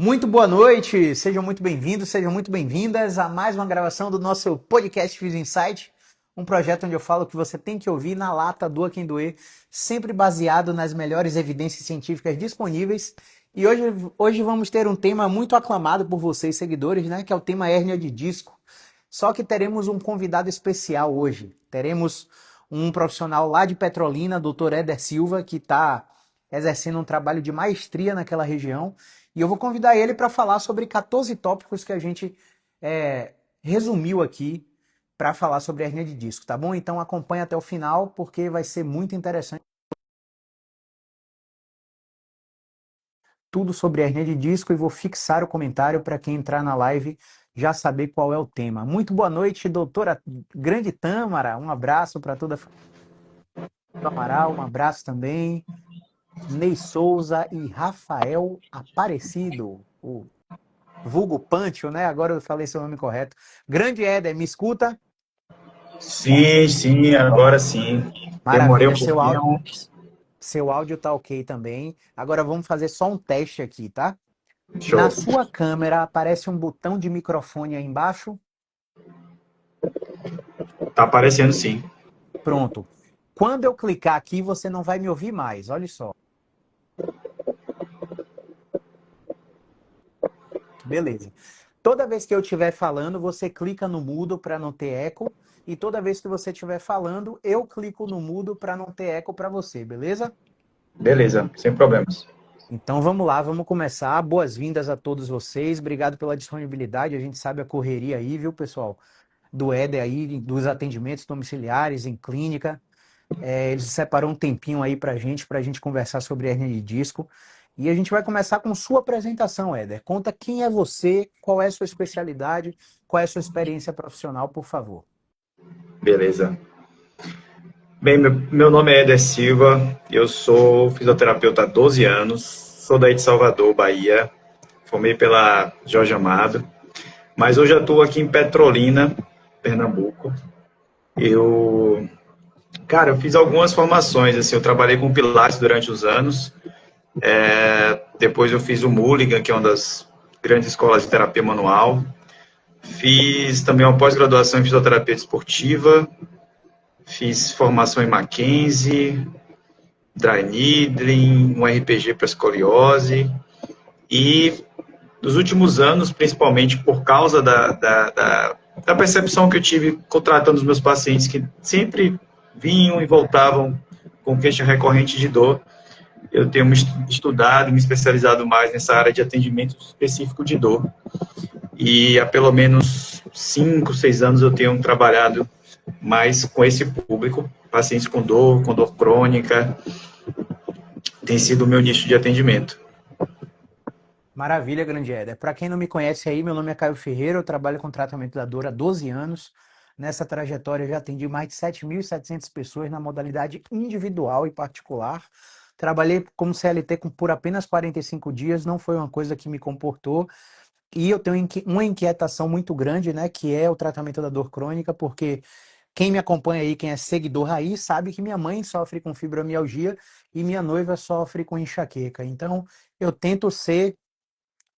Muito boa noite, sejam muito bem-vindos, sejam muito bem-vindas a mais uma gravação do nosso podcast Physio Insight, um projeto onde eu falo que você tem que ouvir na lata, doa quem doer, sempre baseado nas melhores evidências científicas disponíveis. E hoje vamos ter um tema muito aclamado por vocês, seguidores, né? Que é o tema hérnia de disco. Só que teremos um convidado especial hoje. Teremos um profissional lá de Petrolina, Dr. Éder Silva, que está exercendo um trabalho de maestria naquela região. E eu vou convidar ele para falar sobre 14 tópicos que a gente resumiu aqui para falar sobre hernia de disco, tá bom? Então acompanha até o final porque vai ser muito interessante tudo sobre hernia de disco e vou fixar o comentário para quem entrar na live já saber qual é o tema. Muito boa noite, doutora Grande Tâmara. Um abraço para toda a família do Amaral, um abraço também. Ney Souza e Rafael Aparecido, o vulgo Pancho, né? Agora eu falei seu nome correto. Grande Éder, me escuta? Sim, agora sim. Demorei Maravilha, um pouquinho. seu áudio tá ok também. Agora vamos fazer só um teste aqui, tá? Na Show. sua câmera aparece um botão de microfone aí embaixo. Tá aparecendo sim. Pronto. Quando eu clicar aqui, você não vai me ouvir mais. Olha só. Beleza. Toda vez que eu estiver falando, você clica no mudo para não ter eco. E toda vez que você estiver falando, eu clico no mudo para não ter eco para você, beleza? Beleza, sem problemas. Então vamos lá, vamos começar. Boas-vindas a todos vocês. Obrigado pela disponibilidade. A gente sabe a correria aí, viu, pessoal? Do Éder aí, dos atendimentos domiciliares em clínica. Ele separou um tempinho aí pra gente conversar sobre hernia de disco. E a gente vai começar com sua apresentação, Éder. Conta quem é você, qual é a sua especialidade, qual é a sua experiência profissional, por favor. Beleza. Bem, meu nome é Éder Silva, eu sou fisioterapeuta há 12 anos, sou daí de Salvador, Bahia, formei pela Jorge Amado, mas hoje atuo aqui em Petrolina, Pernambuco. Eu, eu fiz algumas formações, assim, eu trabalhei com Pilates durante os anos, depois eu fiz o Mulligan, que é uma das grandes escolas de terapia manual. Fiz também uma pós-graduação em fisioterapia desportiva, fiz formação em Mackenzie, Dry Needling, um RPG para escoliose. E nos últimos anos, principalmente por causa da percepção que eu tive contratando os meus pacientes, que sempre vinham e voltavam com queixa recorrente de dor, eu tenho estudado, me especializado mais nessa área de atendimento específico de dor. E há pelo menos 5, 6 anos eu tenho trabalhado mais com esse público, pacientes com dor crônica, tem sido o meu nicho de atendimento. Maravilha, grande Éder. Para quem não me conhece aí, meu nome é Caio Ferreira, eu trabalho com tratamento da dor há 12 anos. Nessa trajetória eu já atendi mais de 7.700 pessoas na modalidade individual e particular. Trabalhei como CLT por apenas 45 dias, não foi uma coisa que me comportou. E eu tenho uma inquietação muito grande, né, que é o tratamento da dor crônica, porque quem me acompanha aí, quem é seguidor raiz, sabe que minha mãe sofre com fibromialgia e minha noiva sofre com enxaqueca. Então, eu tento ser,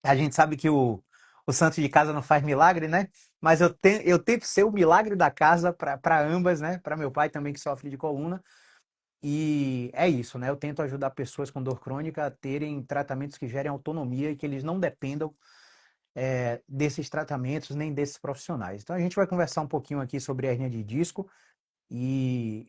a gente sabe que o santo de casa não faz milagre, né? Mas eu tento ser o milagre da casa para ambas, né? Para meu pai também que sofre de coluna. E é isso, né? Eu tento ajudar pessoas com dor crônica a terem tratamentos que gerem autonomia e que eles não dependam desses tratamentos nem desses profissionais. Então a gente vai conversar um pouquinho aqui sobre hernia de disco e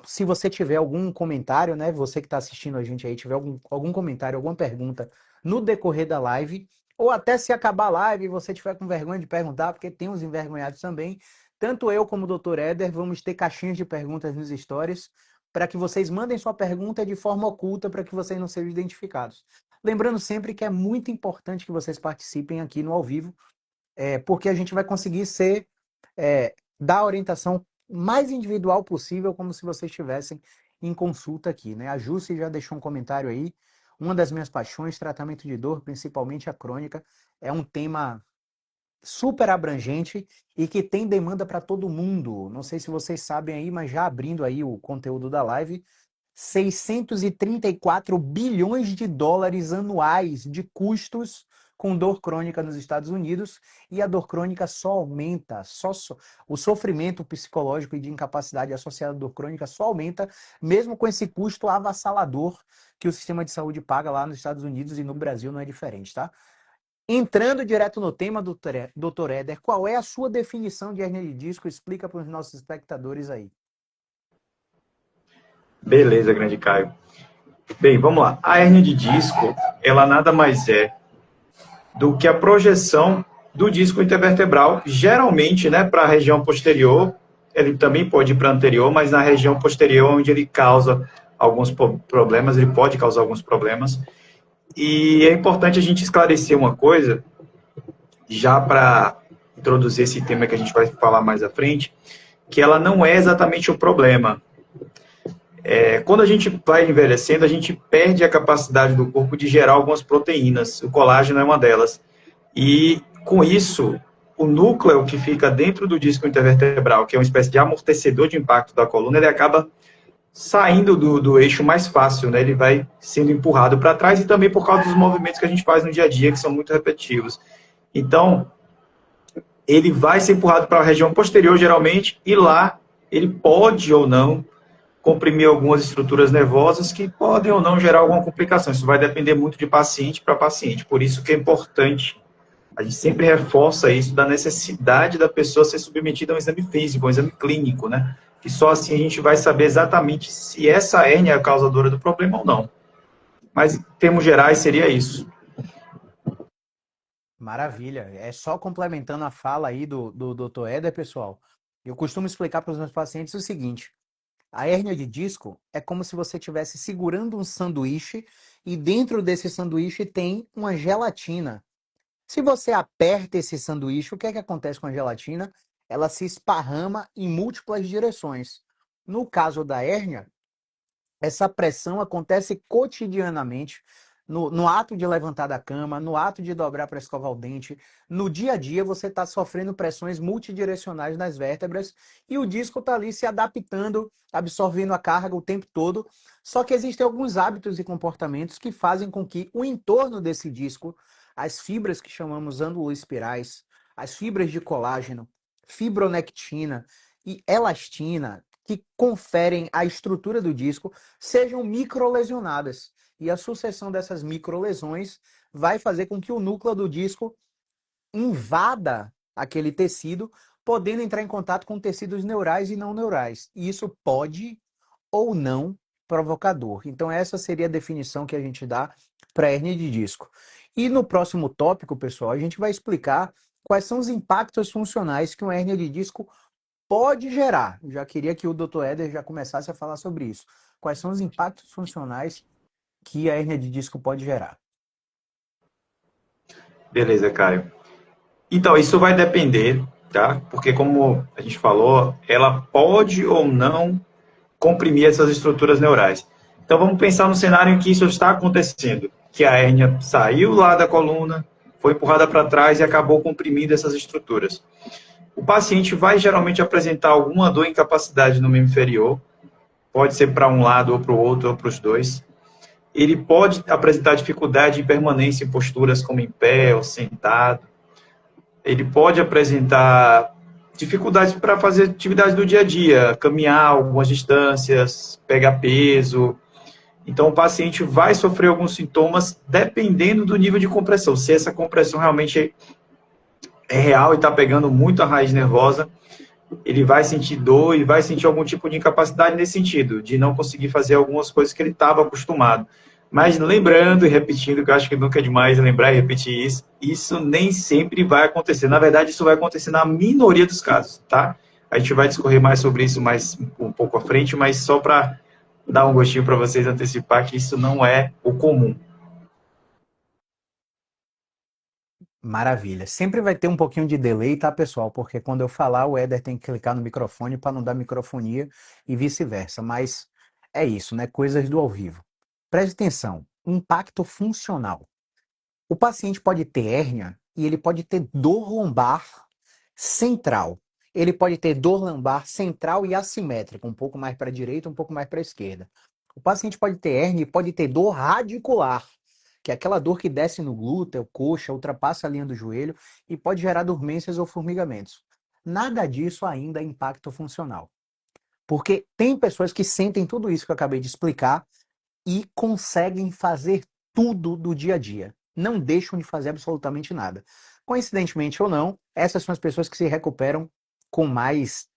se você tiver algum comentário, né, você que está assistindo a gente aí, tiver algum comentário, alguma pergunta no decorrer da live, ou até se acabar a live e você tiver com vergonha de perguntar, porque tem os envergonhados também, tanto eu como o Dr. Éder vamos ter caixinhas de perguntas nos stories para que vocês mandem sua pergunta de forma oculta para que vocês não sejam identificados. Lembrando sempre que é muito importante que vocês participem aqui no ao vivo, porque a gente vai conseguir dar a orientação mais individual possível, como se vocês estivessem em consulta aqui, né? A Jussi já deixou um comentário aí. Uma das minhas paixões, tratamento de dor, principalmente a crônica, é um tema super abrangente e que tem demanda para todo mundo. Não sei se vocês sabem aí, mas já abrindo aí o conteúdo da live, 634 bilhões de dólares anuais de custos com dor crônica nos Estados Unidos, e a dor crônica só aumenta, o sofrimento psicológico e de incapacidade associado à dor crônica só aumenta, mesmo com esse custo avassalador que o sistema de saúde paga lá nos Estados Unidos, e no Brasil não é diferente, tá? Entrando direto no tema, doutor Éder, qual é a sua definição de hérnia de disco? Explica para os nossos espectadores aí. Beleza, grande Caio. Bem, vamos lá. A hérnia de disco, ela nada mais é do que a projeção do disco intervertebral, geralmente, né, para a região posterior. Ele também pode ir para a anterior, mas na região posterior, onde ele causa alguns problemas, ele pode causar alguns problemas. E é importante a gente esclarecer uma coisa, já para introduzir esse tema que a gente vai falar mais à frente, que ela não é exatamente o problema. Quando a gente vai envelhecendo, a gente perde a capacidade do corpo de gerar algumas proteínas. O colágeno é uma delas. E, com isso, o núcleo que fica dentro do disco intervertebral, que é uma espécie de amortecedor de impacto da coluna, ele acaba saindo do eixo mais fácil, né? Ele vai sendo empurrado para trás, e também por causa dos movimentos que a gente faz no dia a dia, que são muito repetitivos. Então, ele vai ser empurrado para a região posterior, geralmente, e lá ele pode ou não comprimir algumas estruturas nervosas que podem ou não gerar alguma complicação. Isso vai depender muito de paciente para paciente. Por isso que é importante, a gente sempre reforça isso, da necessidade da pessoa ser submetida a um exame físico, a um exame clínico, né? Que só assim a gente vai saber exatamente se essa hérnia é a causadora do problema ou não. Mas, em termos gerais, seria isso. Maravilha. É só complementando a fala aí do Dr. Éder, pessoal. Eu costumo explicar para os meus pacientes o seguinte: a hérnia de disco é como se você estivesse segurando um sanduíche e dentro desse sanduíche tem uma gelatina. Se você aperta esse sanduíche, o que é que acontece com a gelatina? Ela se esparrama em múltiplas direções. No caso da hérnia, essa pressão acontece cotidianamente, no ato de levantar da cama, no ato de dobrar para escovar o dente. No dia a dia, você está sofrendo pressões multidirecionais nas vértebras e o disco está ali se adaptando, absorvendo a carga o tempo todo. Só que existem alguns hábitos e comportamentos que fazem com que o entorno desse disco, as fibras que chamamos ânulo-espirais, as fibras de colágeno, fibronectina e elastina, que conferem a estrutura do disco, sejam microlesionadas. E a sucessão dessas microlesões vai fazer com que o núcleo do disco invada aquele tecido, podendo entrar em contato com tecidos neurais e não neurais. E isso pode ou não provocar dor. Então essa seria a definição que a gente dá para hérnia de disco. E no próximo tópico, pessoal, a gente vai explicar quais são os impactos funcionais que uma hérnia de disco pode gerar. Já queria que o Dr. Éder já começasse a falar sobre isso. Quais são os impactos funcionais que a hérnia de disco pode gerar? Beleza, Caio. Então, isso vai depender, tá? Porque, como a gente falou, ela pode ou não comprimir essas estruturas neurais. Então, vamos pensar no cenário em que isso está acontecendo, que a hérnia saiu lá da coluna, foi empurrada para trás e acabou comprimindo essas estruturas. O paciente vai geralmente apresentar alguma dor e incapacidade no membro inferior, pode ser para um lado ou para o outro ou para os dois. Ele pode apresentar dificuldade de permanência em posturas como em pé ou sentado. Ele pode apresentar dificuldades para fazer atividades do dia a dia, caminhar algumas distâncias, pegar peso. Então, o paciente vai sofrer alguns sintomas dependendo do nível de compressão. Se essa compressão realmente é real e está pegando muito a raiz nervosa, ele vai sentir dor e vai sentir algum tipo de incapacidade nesse sentido, de não conseguir fazer algumas coisas que ele estava acostumado. Mas lembrando e repetindo, que eu acho que nunca é demais lembrar e repetir isso, isso nem sempre vai acontecer. Na verdade, isso vai acontecer na minoria dos casos, tá? A gente vai discorrer mais sobre isso mais um pouco à frente, mas só para dar um gostinho para vocês antecipar que isso não é o comum. Maravilha. Sempre vai ter um pouquinho de delay, tá, pessoal? Porque quando eu falar, o Éder tem que clicar no microfone para não dar microfonia e vice-versa. Mas é isso, né? Coisas do ao vivo. Preste atenção. Impacto funcional. O paciente pode ter hérnia e ele pode ter dor lombar central. Ele pode ter dor lombar central e assimétrica, um pouco mais para a direita, um pouco mais para a esquerda. O paciente pode ter hérnia e pode ter dor radicular, que é aquela dor que desce no glúteo, coxa, ultrapassa a linha do joelho e pode gerar dormências ou formigamentos. Nada disso ainda é impacto funcional. Porque tem pessoas que sentem tudo isso que eu acabei de explicar e conseguem fazer tudo do dia a dia. Não deixam de fazer absolutamente nada. Coincidentemente ou não, essas são as pessoas que se recuperam com mais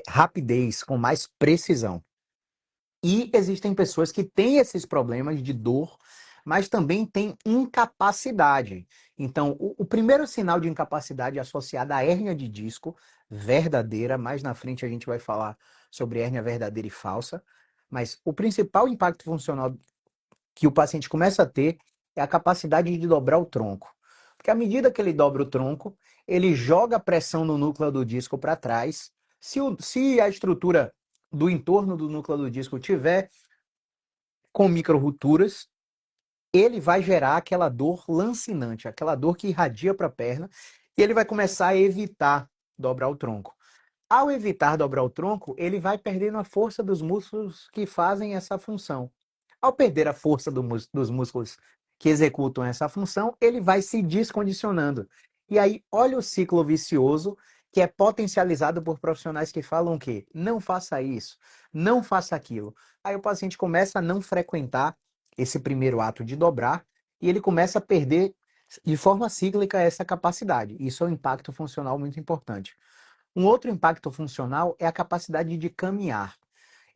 rapidez, com mais precisão. E existem pessoas que têm esses problemas de dor, mas também têm incapacidade. Então, o primeiro sinal de incapacidade é associado à hérnia de disco verdadeira. Mais na frente a gente vai falar sobre hérnia verdadeira e falsa. Mas o principal impacto funcional que o paciente começa a ter é a capacidade de dobrar o tronco. Porque à medida que ele dobra o tronco, ele joga pressão no núcleo do disco para trás. Se a estrutura do entorno do núcleo do disco tiver com micro-rupturas, ele vai gerar aquela dor lancinante, aquela dor que irradia para a perna, e ele vai começar a evitar dobrar o tronco. Ao evitar dobrar o tronco, ele vai perdendo a força dos músculos que fazem essa função. Ao perder a força dos músculos que executam essa função, ele vai se descondicionando. E aí, olha o ciclo vicioso que é potencializado por profissionais que falam que não faça isso, não faça aquilo. Aí o paciente começa a não frequentar esse primeiro ato de dobrar e ele começa a perder de forma cíclica essa capacidade. Isso é um impacto funcional muito importante. Um outro impacto funcional é a capacidade de caminhar.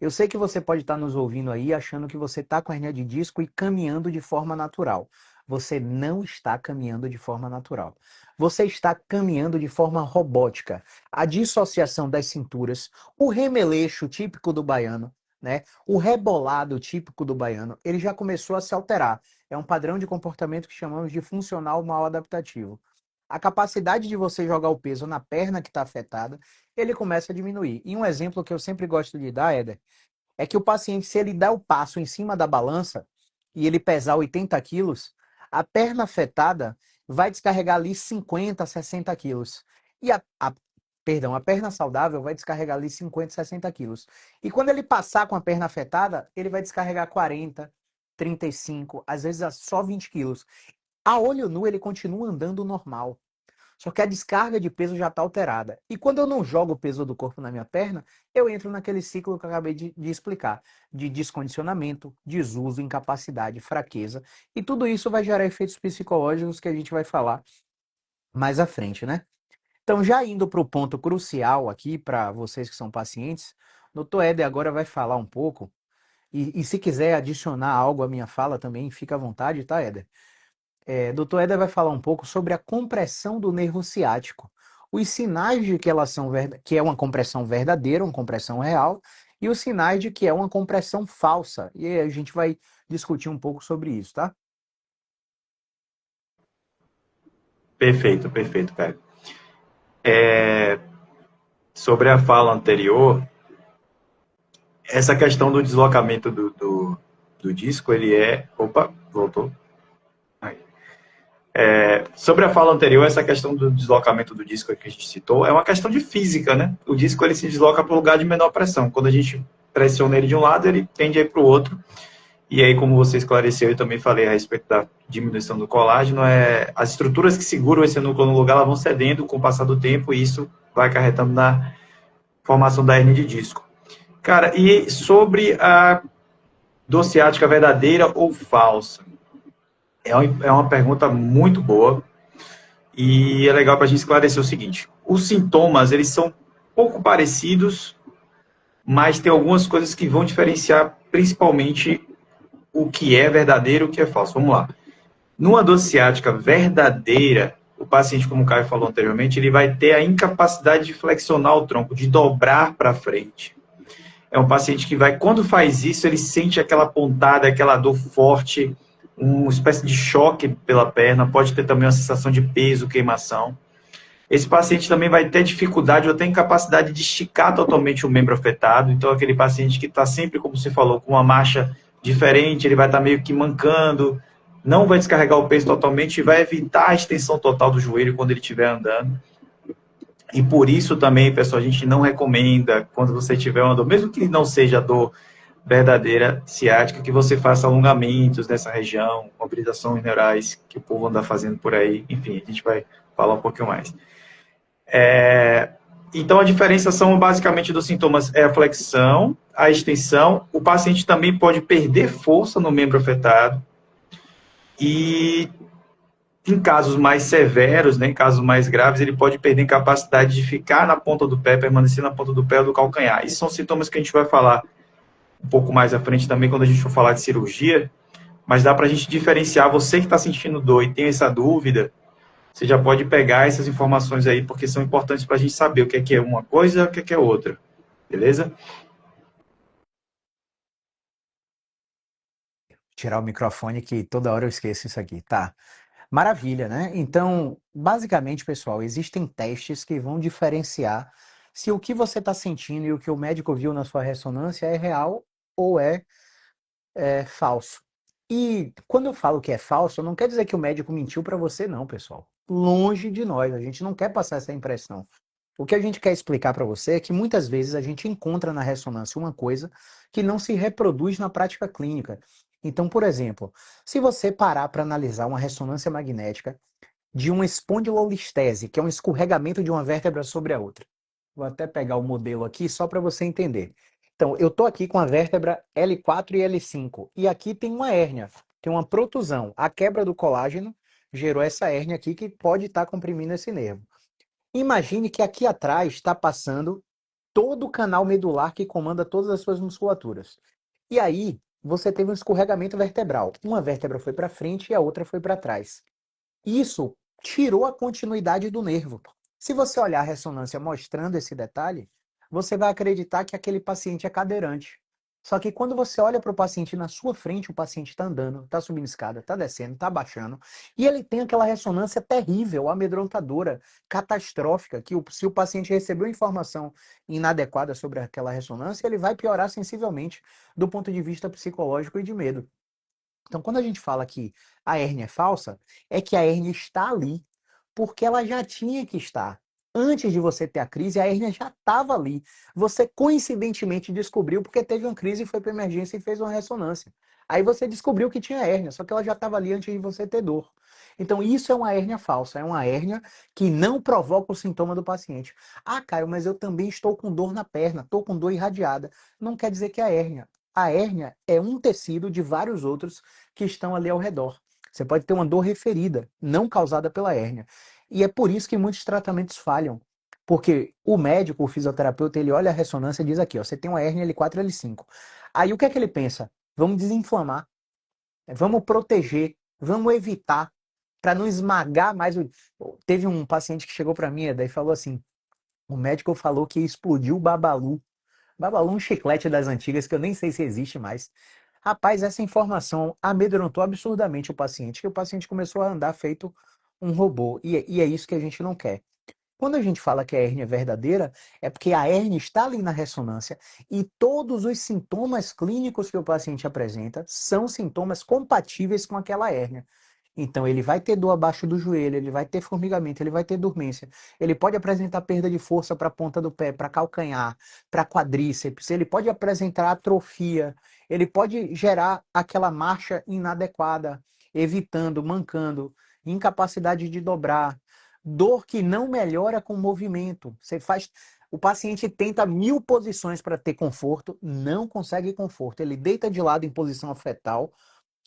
Eu sei que você pode estar nos ouvindo aí achando que você está com hernia de disco e caminhando de forma natural. Você não está caminhando de forma natural. Você está caminhando de forma robótica. A dissociação das cinturas, o remeleixo típico do baiano, né? O rebolado típico do baiano, ele já começou a se alterar. É um padrão de comportamento que chamamos de funcional mal adaptativo. A capacidade de você jogar o peso na perna que está afetada, ele começa a diminuir. E um exemplo que eu sempre gosto de dar, Éder, é que o paciente, se ele dá o passo em cima da balança e ele pesar 80 quilos, a perna afetada vai descarregar ali 50, 60 quilos. E a perna saudável vai descarregar ali 50, 60 quilos. E quando ele passar com a perna afetada, ele vai descarregar 40, 35, às vezes só 20 quilos. A olho nu, ele continua andando normal. Só que a descarga de peso já está alterada. E quando eu não jogo o peso do corpo na minha perna, eu entro naquele ciclo que eu acabei de explicar, de descondicionamento, desuso, incapacidade, fraqueza. E tudo isso vai gerar efeitos psicológicos que a gente vai falar mais à frente, né? Então, já indo para o ponto crucial aqui, para vocês que são pacientes, o Dr. Éder agora vai falar um pouco, e se quiser adicionar algo à minha fala também, fica à vontade, tá, Éder? Dr. Éder vai falar um pouco sobre a compressão do nervo ciático, os sinais de que que é uma compressão verdadeira, uma compressão real, e os sinais de que é uma compressão falsa. E aí a gente vai discutir um pouco sobre isso, tá? Perfeito, perfeito, cara. Sobre a fala anterior, essa questão do deslocamento do disco, ele é... Opa, voltou. Aí. Sobre a fala anterior, essa questão do deslocamento do disco que a gente citou, é uma questão de física, né? O disco, ele se desloca para o lugar de menor pressão. Quando a gente pressiona ele de um lado, ele tende a ir para o outro. E aí, como você esclareceu, eu também falei a respeito da diminuição do colágeno, as estruturas que seguram esse núcleo no lugar, elas vão cedendo com o passar do tempo, e isso vai acarretando na formação da hernia de disco. Cara, e sobre a dor ciática verdadeira ou falsa? É uma pergunta muito boa, e é legal para a gente esclarecer o seguinte: os sintomas, eles são pouco parecidos, mas tem algumas coisas que vão diferenciar principalmente o que é verdadeiro e o que é falso. Vamos lá. Numa dor ciática verdadeira, o paciente, como o Caio falou anteriormente, ele vai ter a incapacidade de flexionar o tronco, de dobrar para frente. É um paciente que vai, quando faz isso, ele sente aquela pontada, aquela dor forte, uma espécie de choque pela perna, pode ter também uma sensação de peso, queimação. Esse paciente também vai ter dificuldade ou até incapacidade de esticar totalmente o membro afetado. Então, aquele paciente que está sempre, como você falou, com uma marcha diferente, ele vai estar meio que mancando, não vai descarregar o peso totalmente e vai evitar a extensão total do joelho quando ele estiver andando. E por isso também, pessoal, a gente não recomenda, quando você tiver uma dor, mesmo que não seja dor verdadeira ciática, que você faça alongamentos nessa região, mobilizações neurais que o povo anda fazendo por aí. Enfim, a gente vai falar um pouquinho mais. Então, a diferenciação basicamente dos sintomas é a flexão, a extensão. O paciente também pode perder força no membro afetado. E em casos mais severos, né, em casos mais graves, ele pode perder capacidade de ficar na ponta do pé, permanecer na ponta do pé ou do calcanhar. Esses são sintomas que a gente vai falar um pouco mais à frente também, quando a gente for falar de cirurgia, mas dá para a gente diferenciar. Você que está sentindo dor e tem essa dúvida, você já pode pegar essas informações aí, porque são importantes para a gente saber o que é uma coisa e o que é outra. Beleza? Tirar o microfone que toda hora eu esqueço isso aqui. Tá. Maravilha, né? Então, basicamente, pessoal, existem testes que vão diferenciar se o que você está sentindo e o que o médico viu na sua ressonância é real ou é falso. E quando eu falo que é falso, não quer dizer que o médico mentiu para você, não, pessoal. Longe de nós, a gente não quer passar essa impressão. O que a gente quer explicar para você é que muitas vezes a gente encontra na ressonância uma coisa que não se reproduz na prática clínica. Então, por exemplo, se você parar para analisar uma ressonância magnética de uma espondilolistese, que é um escorregamento de uma vértebra sobre a outra. Vou até pegar o modelo aqui só para você entender. Então, eu estou aqui com a vértebra L4 e L5, e aqui tem uma hérnia, tem uma protusão. A quebra do colágeno gerou essa hérnia aqui que pode estar comprimindo esse nervo. Imagine que aqui atrás está passando todo o canal medular que comanda todas as suas musculaturas. E aí, você teve um escorregamento vertebral. Uma vértebra foi para frente e a outra foi para trás. Isso tirou a continuidade do nervo. Se você olhar a ressonância mostrando esse detalhe, você vai acreditar que aquele paciente é cadeirante. Só que quando você olha para o paciente na sua frente, o paciente está andando, está subindo escada, está descendo, está baixando, e ele tem aquela ressonância terrível, amedrontadora, catastrófica, que se o paciente recebeu informação inadequada sobre aquela ressonância, ele vai piorar sensivelmente do ponto de vista psicológico e de medo. Então, quando a gente fala que a hérnia é falsa, é que a hérnia está ali, porque ela já tinha que estar. Antes de você ter a crise, a hérnia já estava ali. Você coincidentemente descobriu porque teve uma crise e foi para emergência e fez uma ressonância. Aí você descobriu que tinha hérnia, só que ela já estava ali antes de você ter dor. Então, isso é uma hérnia falsa, é uma hérnia que não provoca o sintoma do paciente. Ah, Caio, mas eu também estou com dor na perna, estou com dor irradiada. Não quer dizer que é a hérnia. A hérnia é um tecido de vários outros que estão ali ao redor. Você pode ter uma dor referida, não causada pela hérnia. E é por isso que muitos tratamentos falham. Porque o médico, o fisioterapeuta, ele olha a ressonância e diz aqui, ó, você tem uma hérnia L4, L5. Aí o que é que ele pensa? Vamos desinflamar, vamos proteger, vamos evitar, para não esmagar mais o... Teve um paciente que chegou para mim e falou assim, o médico falou que explodiu o Babalu. Babalu é um chiclete das antigas que eu nem sei se existe mais. Rapaz, essa informação amedrontou absurdamente o paciente, que o paciente começou a andar feito um robô. E é isso que a gente não quer. Quando a gente fala que a hérnia é verdadeira, é porque a hérnia está ali na ressonância e todos os sintomas clínicos que o paciente apresenta são sintomas compatíveis com aquela hérnia. Então, ele vai ter dor abaixo do joelho, ele vai ter formigamento, ele vai ter dormência. Ele pode apresentar perda de força para a ponta do pé, para calcanhar, para quadríceps. Ele pode apresentar atrofia. Ele pode gerar aquela marcha inadequada, evitando, mancando, incapacidade de dobrar. Dor que não melhora com movimento. Você faz. O paciente tenta 1000 posições para ter conforto, não consegue conforto. Ele deita de lado em posição fetal,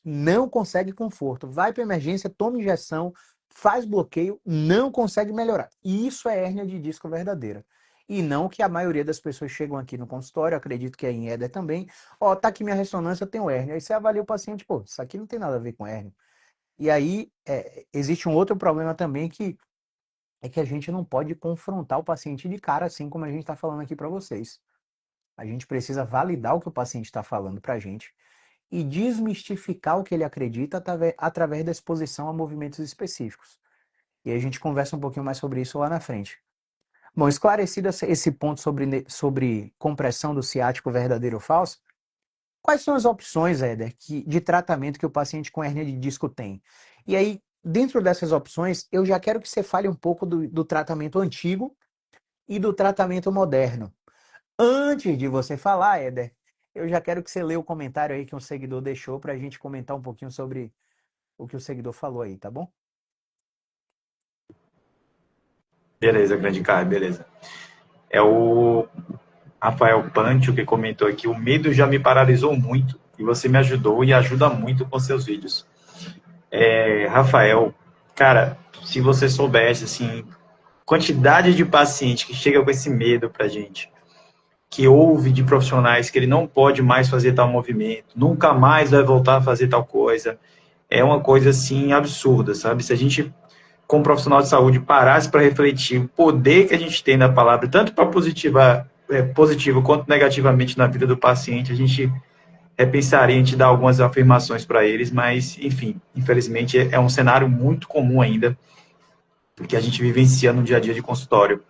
não consegue conforto. Vai para emergência, toma injeção, faz bloqueio, não consegue melhorar. E isso é hérnia de disco verdadeira. E não que a maioria das pessoas chegam aqui no consultório, acredito que é em Éder também, ó, tá aqui minha ressonância, eu tenho hérnia. Aí você avalia o paciente, pô, isso aqui não tem nada a ver com hérnia. E aí, existe um outro problema também que é que a gente não pode confrontar o paciente de cara, assim como a gente está falando aqui para vocês. A gente precisa validar o que o paciente está falando para a gente e desmistificar o que ele acredita através da exposição a movimentos específicos. E aí a gente conversa um pouquinho mais sobre isso lá na frente. Bom, esclarecido esse ponto sobre compressão do ciático verdadeiro ou falso, quais são as opções, Éder, de tratamento que o paciente com hérnia de disco tem? E aí, dentro dessas opções, eu já quero que você fale um pouco do tratamento antigo e do tratamento moderno. Antes de você falar, Éder, eu já quero que você lê o comentário aí que um seguidor deixou para a gente comentar um pouquinho sobre o que o seguidor falou aí, tá bom? Beleza, grande cara, beleza. É o Rafael Pantio que comentou aqui: o medo já me paralisou muito e você me ajudou e ajuda muito com seus vídeos. Rafael, cara, se você soubesse, assim, quantidade de paciente que chega com esse medo pra gente, que ouve de profissionais que ele não pode mais fazer tal movimento, nunca mais vai voltar a fazer tal coisa, é uma coisa, assim, absurda, sabe? Se a gente, como profissional de saúde, parasse para refletir o poder que a gente tem na palavra, tanto para positivo quanto negativamente na vida do paciente, a gente repensaria em te dar algumas afirmações para eles, mas, enfim, infelizmente é um cenário muito comum ainda, que a gente vivencia no dia a dia de consultório.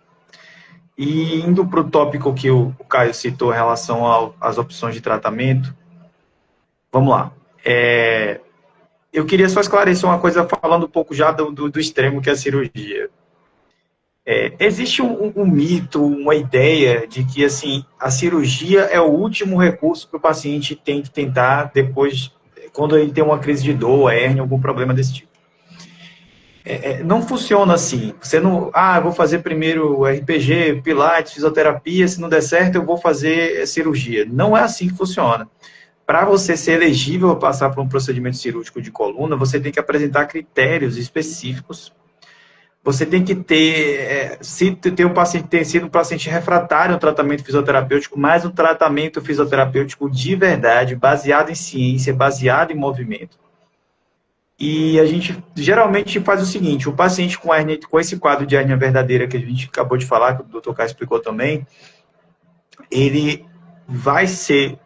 E indo para o tópico que o Caio citou em relação às opções de tratamento, vamos lá. Eu queria só esclarecer uma coisa, falando um pouco já do extremo que é a cirurgia. Existe um mito, uma ideia de que assim a cirurgia é o último recurso que o paciente tem que tentar depois, quando ele tem uma crise de dor, hérnia, algum problema desse tipo. Não funciona assim. Você não, eu vou fazer primeiro RPG, Pilates, fisioterapia, se não der certo eu vou fazer cirurgia. Não é assim que funciona. Para você ser elegível a passar por um procedimento cirúrgico de coluna, você tem que apresentar critérios específicos. Você tem que ter, se tem um paciente tem sido um paciente refratário ao tratamento fisioterapêutico, mas um tratamento fisioterapêutico de verdade, baseado em ciência, baseado em movimento. E a gente geralmente faz o seguinte: o paciente com hernia, com esse quadro de hernia verdadeira que a gente acabou de falar, que o Dr. Caio explicou também, ele vai ser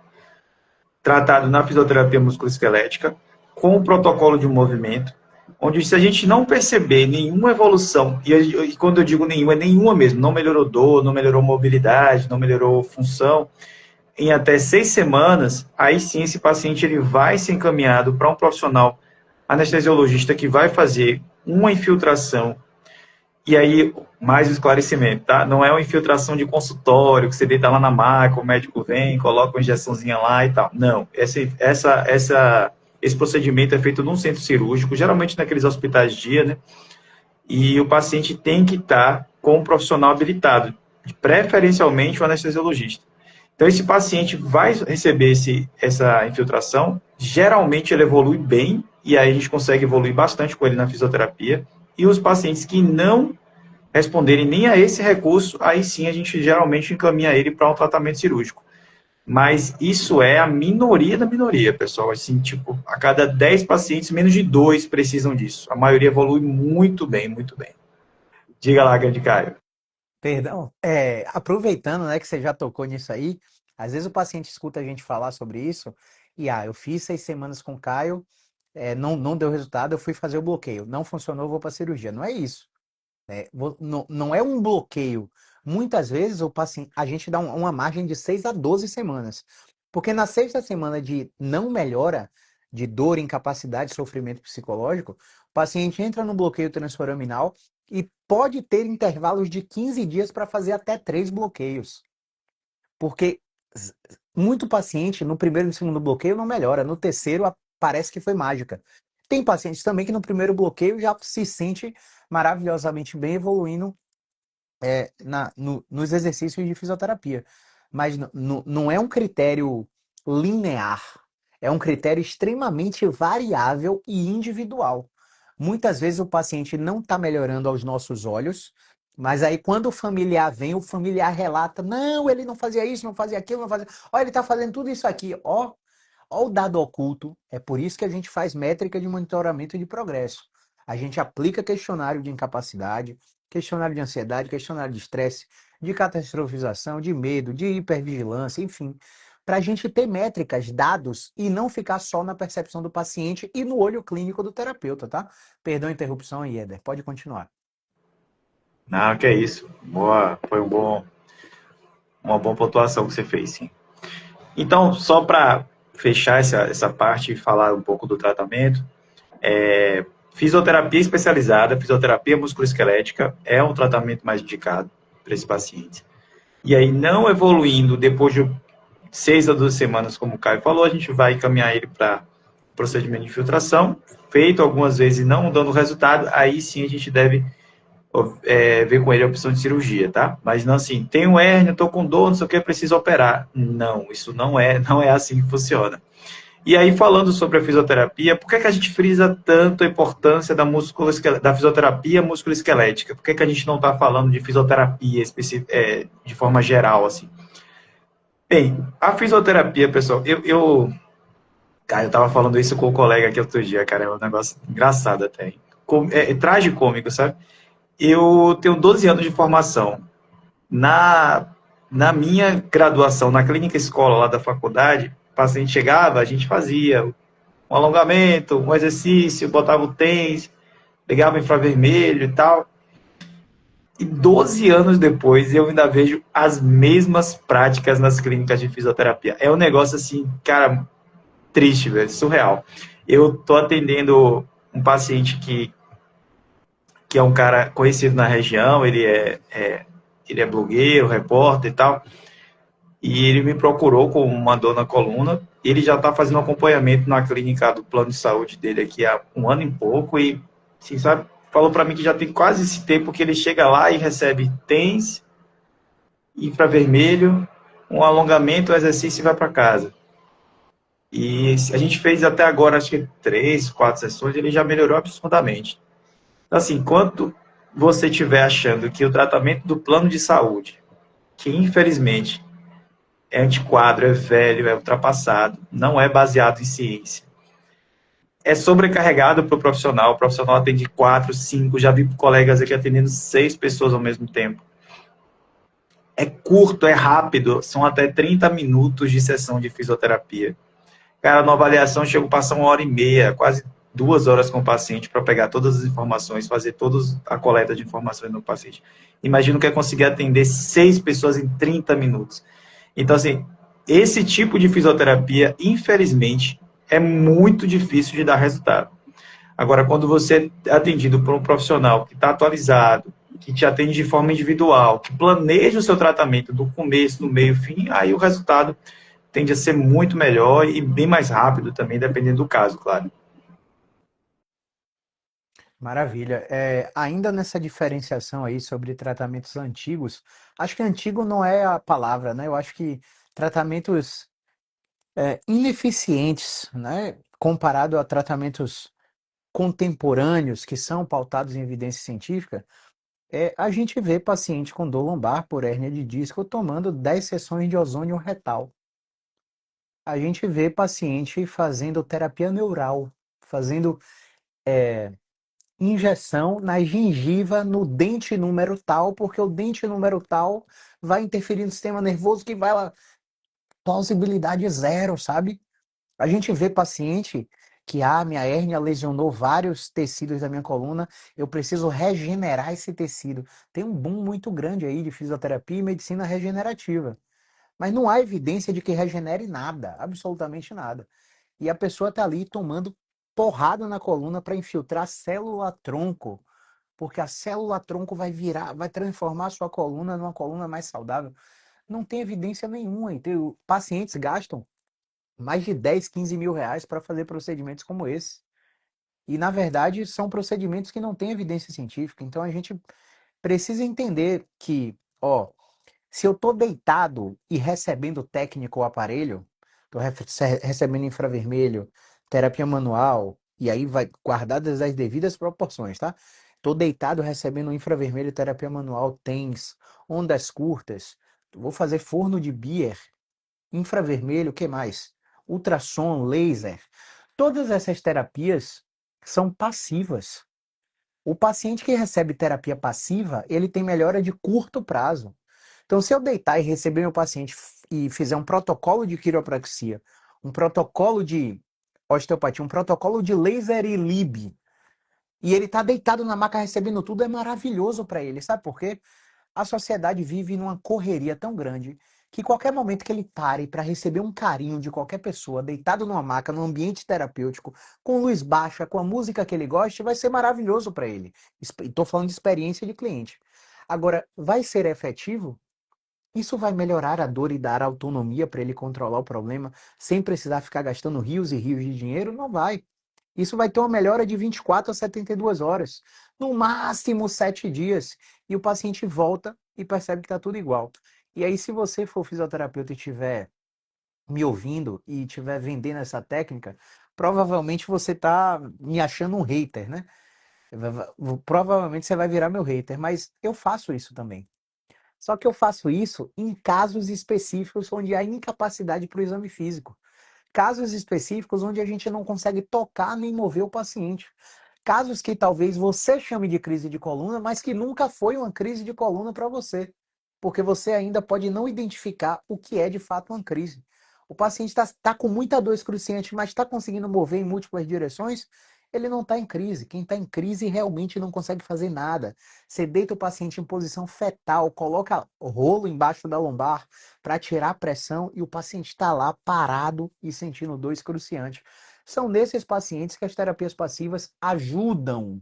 tratado na fisioterapia musculoesquelética com o protocolo de movimento, onde se a gente não perceber nenhuma evolução, e quando eu digo nenhuma, é nenhuma mesmo, não melhorou dor, não melhorou mobilidade, não melhorou função, em até 6 semanas, aí sim esse paciente ele vai ser encaminhado para um profissional anestesiologista que vai fazer uma infiltração. E aí, mais um esclarecimento, tá? Não é uma infiltração de consultório, que você deita lá na maca, o médico vem, coloca uma injeçãozinha lá e tal. Não, esse procedimento é feito num centro cirúrgico, geralmente naqueles hospitais de dia, né? E o paciente tem que estar com um profissional habilitado, preferencialmente o anestesiologista. Então, esse paciente vai receber essa infiltração, geralmente ele evolui bem, e aí a gente consegue evoluir bastante com ele na fisioterapia. E os pacientes que não responderem nem a esse recurso, aí sim a gente geralmente encaminha ele para um tratamento cirúrgico. Mas isso é a minoria da minoria, pessoal. Assim, tipo, a cada 10 pacientes, menos de 2 precisam disso. A maioria evolui muito bem, muito bem. Diga lá, grande Caio. Perdão, aproveitando, né, que você já tocou nisso aí, às vezes o paciente escuta a gente falar sobre isso e, eu fiz 6 semanas com o Caio, não deu resultado, eu fui fazer o bloqueio, não funcionou, eu vou para cirurgia. Não é isso. Não é um bloqueio. Muitas vezes o paciente, a gente dá uma margem de 6 a 12 semanas. Porque na sexta semana de não melhora, de dor, incapacidade, sofrimento psicológico, o paciente entra no bloqueio transforaminal e pode ter intervalos de 15 dias para fazer até 3 bloqueios. Porque muito paciente no primeiro e no segundo bloqueio não melhora, no terceiro parece que foi mágica. Tem pacientes também que no primeiro bloqueio já se sente maravilhosamente bem evoluindo nos exercícios de fisioterapia. Mas não é um critério linear, é um critério extremamente variável e individual. Muitas vezes o paciente não está melhorando aos nossos olhos, mas aí quando o familiar vem, o familiar relata: não, ele não fazia isso, não fazia aquilo, não fazia. Ó, ele está fazendo tudo isso aqui. Ó o dado oculto. É por isso que a gente faz métrica de monitoramento de progresso. A gente aplica questionário de incapacidade, questionário de ansiedade, questionário de estresse, de catastrofização, de medo, de hipervigilância, enfim, para a gente ter métricas, dados e não ficar só na percepção do paciente e no olho clínico do terapeuta, tá? Perdão a interrupção aí, Éder. Pode continuar. Não, que é isso. Boa, foi uma boa pontuação que você fez, sim. Então, só para fechar essa parte e falar um pouco do tratamento, fisioterapia especializada, fisioterapia musculoesquelética é um tratamento mais indicado para esse paciente. E aí, não evoluindo depois 6 a 12 semanas, como o Caio falou, a gente vai encaminhar ele para procedimento de infiltração, feito algumas vezes e não dando resultado, aí sim a gente deve ver com ele a opção de cirurgia, tá? Mas não assim, tenho hérnia, tô com dor, não sei o que, preciso operar. Não, isso não é assim que funciona. E aí, falando sobre a fisioterapia, por que, que a gente frisa tanto a importância da fisioterapia musculoesquelética? Por que, que a gente não está falando de fisioterapia de forma geral, assim? Bem, a fisioterapia, pessoal, cara, eu tava falando isso com o colega aqui outro dia, cara, é um negócio engraçado até. Tragicômico, sabe? Eu tenho 12 anos de formação. Na, na minha graduação, na clínica escola lá da faculdade, o paciente chegava, a gente fazia um alongamento, um exercício, botava o tênis, pegava o infravermelho e tal. E 12 anos depois eu ainda vejo as mesmas práticas nas clínicas de fisioterapia. É um negócio assim, cara, triste, velho, surreal. Eu tô atendendo um paciente que é um cara conhecido na região, ele é blogueiro, repórter e tal, e ele me procurou com uma dor na coluna. Ele já está fazendo acompanhamento na clínica do plano de saúde dele aqui há um ano e pouco, e, assim, sabe, falou para mim que já tem quase esse tempo que ele chega lá e recebe TENS, infravermelho, um alongamento, um exercício e vai para casa. E a gente fez até agora, acho que 3, 4 sessões, ele já melhorou absurdamente. Assim, enquanto você estiver achando que o tratamento do plano de saúde, que infelizmente é antiquado, é velho, é ultrapassado, não é baseado em ciência, é sobrecarregado para o profissional atende 4, 5, já vi colegas aqui atendendo 6 pessoas ao mesmo tempo. É curto, é rápido, são até 30 minutos de sessão de fisioterapia. Cara, na avaliação chego a passar 1 hora e meia, quase 2 horas com o paciente para pegar todas as informações, fazer toda a coleta de informações no paciente. Imagino que é conseguir atender 6 pessoas em 30 minutos. Então, assim, esse tipo de fisioterapia, infelizmente, é muito difícil de dar resultado. Agora, quando você é atendido por um profissional que está atualizado, que te atende de forma individual, que planeja o seu tratamento do começo, do meio, fim, aí o resultado tende a ser muito melhor e bem mais rápido também, dependendo do caso, claro. Maravilha. Ainda nessa diferenciação aí sobre tratamentos antigos, acho que antigo não é a palavra, né? Eu acho que tratamentos ineficientes, né? Comparado a tratamentos contemporâneos que são pautados em evidência científica, a gente vê paciente com dor lombar por hérnia de disco tomando 10 sessões de ozônio retal. A gente vê paciente fazendo terapia neural, fazendo injeção na gengiva no dente número tal, porque o dente número tal vai interferir no sistema nervoso que vai lá, plausibilidade zero, sabe? A gente vê paciente que, minha hérnia lesionou vários tecidos da minha coluna, eu preciso regenerar esse tecido. Tem um boom muito grande aí de fisioterapia e medicina regenerativa. Mas não há evidência de que regenere nada, absolutamente nada. E a pessoa está ali tomando porrada na coluna para infiltrar célula-tronco, porque a célula-tronco vai virar, vai transformar a sua coluna numa coluna mais saudável. Não tem evidência nenhuma. Então, pacientes gastam mais de 10, 15 mil reais para fazer procedimentos como esse. E, na verdade, são procedimentos que não têm evidência científica. Então, a gente precisa entender que, ó, se eu estou deitado e recebendo técnico ou aparelho, estou recebendo infravermelho, terapia manual, e aí vai guardadas as devidas proporções, tá? Estou deitado recebendo infravermelho, terapia manual, TENS, ondas curtas, vou fazer forno de Beer, infravermelho, o que mais? Ultrassom, laser. Todas essas terapias são passivas. O paciente que recebe terapia passiva, ele tem melhora de curto prazo. Então, se eu deitar e receber meu paciente e fizer um protocolo de quiropraxia, um protocolo de osteopatia, um protocolo de laser e lib, e ele está deitado na maca recebendo tudo, é maravilhoso para ele. Sabe por quê? A sociedade vive numa correria tão grande que qualquer momento que ele pare para receber um carinho de qualquer pessoa, deitado numa maca, num ambiente terapêutico, com luz baixa, com a música que ele goste, vai ser maravilhoso para ele. Estou falando de experiência de cliente. Agora, vai ser efetivo? Isso vai melhorar a dor e dar autonomia para ele controlar o problema sem precisar ficar gastando rios e rios de dinheiro? Não vai. Isso vai ter uma melhora de 24 a 72 horas, no máximo 7 dias, e o paciente volta e percebe que está tudo igual. E aí, se você for fisioterapeuta e estiver me ouvindo e estiver vendendo essa técnica, provavelmente você está me achando um hater, né? Provavelmente você vai virar meu hater, mas eu faço isso também. Só que eu faço isso em casos específicos onde há incapacidade para o exame físico. Casos específicos onde a gente não consegue tocar nem mover o paciente. Casos que talvez você chame de crise de coluna, mas que nunca foi uma crise de coluna para você. Porque você ainda pode não identificar o que é de fato uma crise. O paciente está com muita dor excruciante, mas está conseguindo mover em múltiplas direções, ele não está em crise. Quem está em crise realmente não consegue fazer nada. Você deita o paciente em posição fetal, coloca rolo embaixo da lombar para tirar a pressão e o paciente está lá parado e sentindo dor excruciante. São nesses pacientes que as terapias passivas ajudam,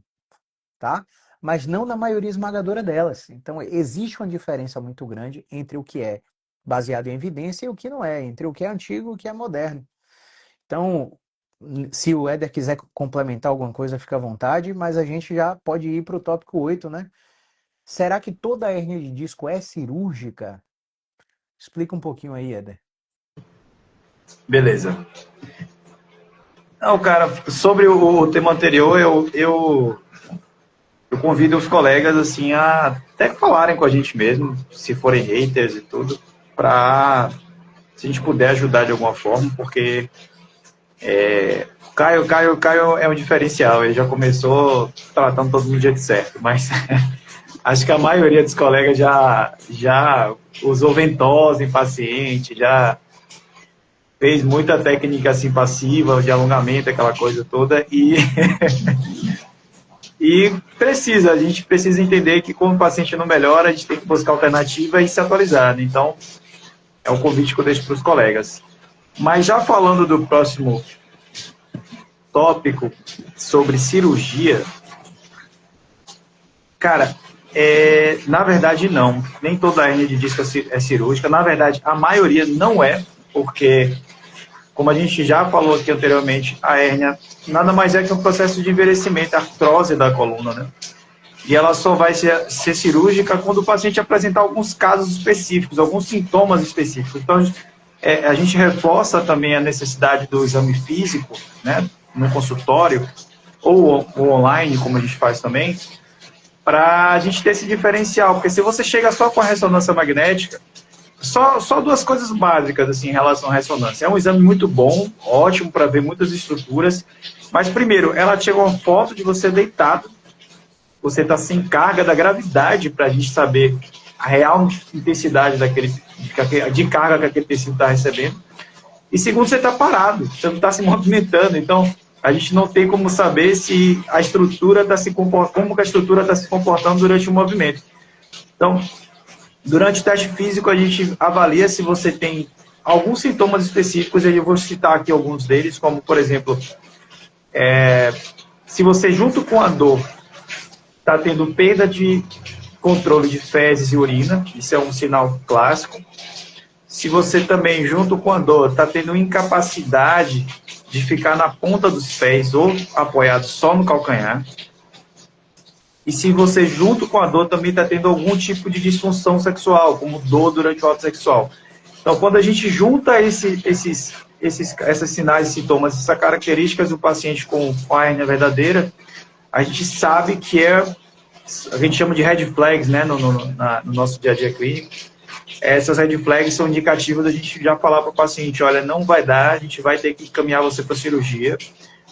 tá? Mas não na maioria esmagadora delas. Então, existe uma diferença muito grande entre o que é baseado em evidência e o que não é, entre o que é antigo e o que é moderno. Então, se o Éder quiser complementar alguma coisa, fica à vontade, mas a gente já pode ir para o tópico 8, né? Será que toda hérnia de disco é cirúrgica? Explica um pouquinho aí, Éder. Beleza. Não, cara, sobre o tema anterior, eu convido os colegas assim a até falarem com a gente mesmo, se forem haters e tudo, para se a gente puder ajudar de alguma forma, porque o Caio é um diferencial, ele já começou tratando todo mundo do jeito certo, mas acho que a maioria dos colegas já usou ventosa em paciente, já fez muita técnica assim passiva, de alongamento, aquela coisa toda, e a gente precisa entender que quando o paciente não melhora, a gente tem que buscar alternativa e se atualizar, né? Então, é um convite que eu deixo para os colegas. Mas já falando do próximo tópico sobre cirurgia, cara, na verdade não. Nem toda hérnia de disco é cirúrgica. Na verdade, a maioria não é, porque, como a gente já falou aqui anteriormente, a hérnia nada mais é que um processo de envelhecimento, artrose da coluna, né? E ela só vai ser cirúrgica quando o paciente apresentar alguns casos específicos, alguns sintomas específicos. Então, a gente reforça também a necessidade do exame físico, né, no consultório, ou online, como a gente faz também, para a gente ter esse diferencial. Porque se você chega só com a ressonância magnética, só duas coisas básicas assim, em relação à ressonância. É um exame muito bom, ótimo para ver muitas estruturas, mas primeiro, ela tira uma foto de você deitado, você está sem carga da gravidade para a gente saber a real intensidade de carga que aquele tecido está recebendo. E segundo, você está parado, você não está se movimentando. Então, a gente não tem como saber se a estrutura está se comportando, como que a estrutura está se comportando durante o movimento. Então, durante o teste físico, a gente avalia se você tem alguns sintomas específicos, e eu vou citar aqui alguns deles, como, por exemplo, se você, junto com a dor, está tendo perda de controle de fezes e urina, isso é um sinal clássico. Se você também, junto com a dor, está tendo incapacidade de ficar na ponta dos pés ou apoiado só no calcanhar. E se você, junto com a dor, também está tendo algum tipo de disfunção sexual, como dor durante o ato sexual. Então, quando a gente junta esses sinais e sintomas, essas características do paciente com a hérnia verdadeira, a gente sabe que a gente chama de red flags, né, no nosso dia a dia clínico. Essas red flags são indicativas da gente já falar para o paciente, olha, não vai dar, a gente vai ter que encaminhar você para cirurgia.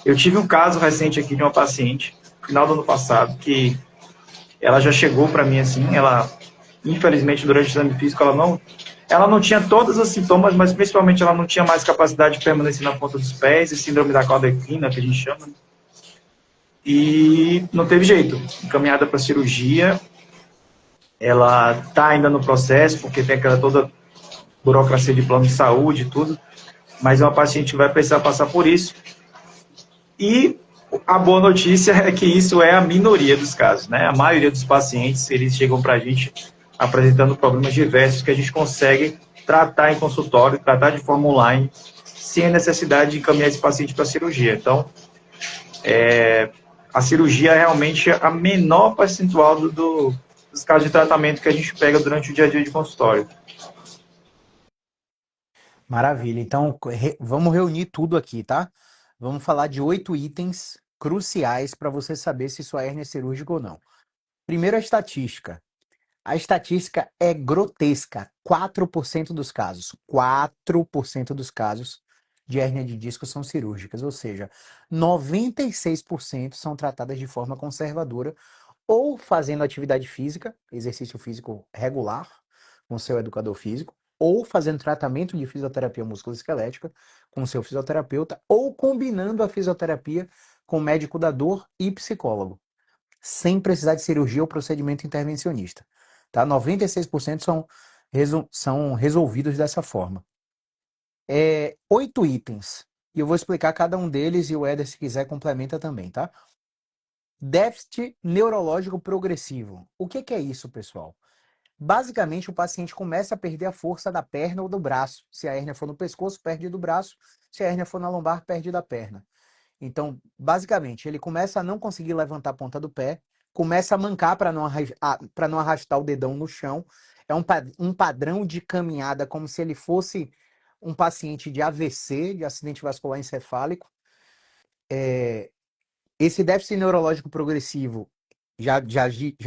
Eu tive um caso recente aqui de uma paciente, no final do ano passado, que ela já chegou para mim assim, ela, infelizmente, durante o exame físico, ela não tinha todos os sintomas, mas principalmente ela não tinha mais capacidade de permanecer na ponta dos pés, e síndrome da cauda equina, que a gente chama. E não teve jeito, encaminhada para cirurgia. Ela está ainda no processo, porque tem aquela toda burocracia de plano de saúde e tudo, mas é uma paciente que vai precisar passar por isso. E a boa notícia é que isso é a minoria dos casos, né? A maioria dos pacientes, eles chegam para a gente apresentando problemas diversos que a gente consegue tratar em consultório, tratar de forma online, sem a necessidade de encaminhar esse paciente para a cirurgia. Então, a cirurgia é realmente a menor percentual dos casos de tratamento que a gente pega durante o dia a dia de consultório. Maravilha. Então, vamos reunir tudo aqui, tá? Vamos falar de 8 itens cruciais para você saber se sua hérnia é cirúrgica ou não. Primeiro, a estatística. A estatística é grotesca. 4% dos casos. 4% dos casos de hérnia de disco são cirúrgicas, ou seja, 96% são tratadas de forma conservadora ou fazendo atividade física, exercício físico regular, com seu educador físico, ou fazendo tratamento de fisioterapia musculoesquelética com seu fisioterapeuta, ou combinando a fisioterapia com médico da dor e psicólogo, sem precisar de cirurgia ou procedimento intervencionista. Tá? 96% são resolvidos dessa forma. 8 itens. E eu vou explicar cada um deles e o Éder, se quiser, complementa também, tá? Déficit neurológico progressivo. O que é isso, pessoal? Basicamente, o paciente começa a perder a força da perna ou do braço. Se a hérnia for no pescoço, perde do braço. Se a hérnia for na lombar, perde da perna. Então, basicamente, ele começa a não conseguir levantar a ponta do pé, começa a mancar para não arrastar o dedão no chão. É um padrão de caminhada como se ele fosse um paciente de AVC, de acidente vascular encefálico. Esse déficit neurológico progressivo, já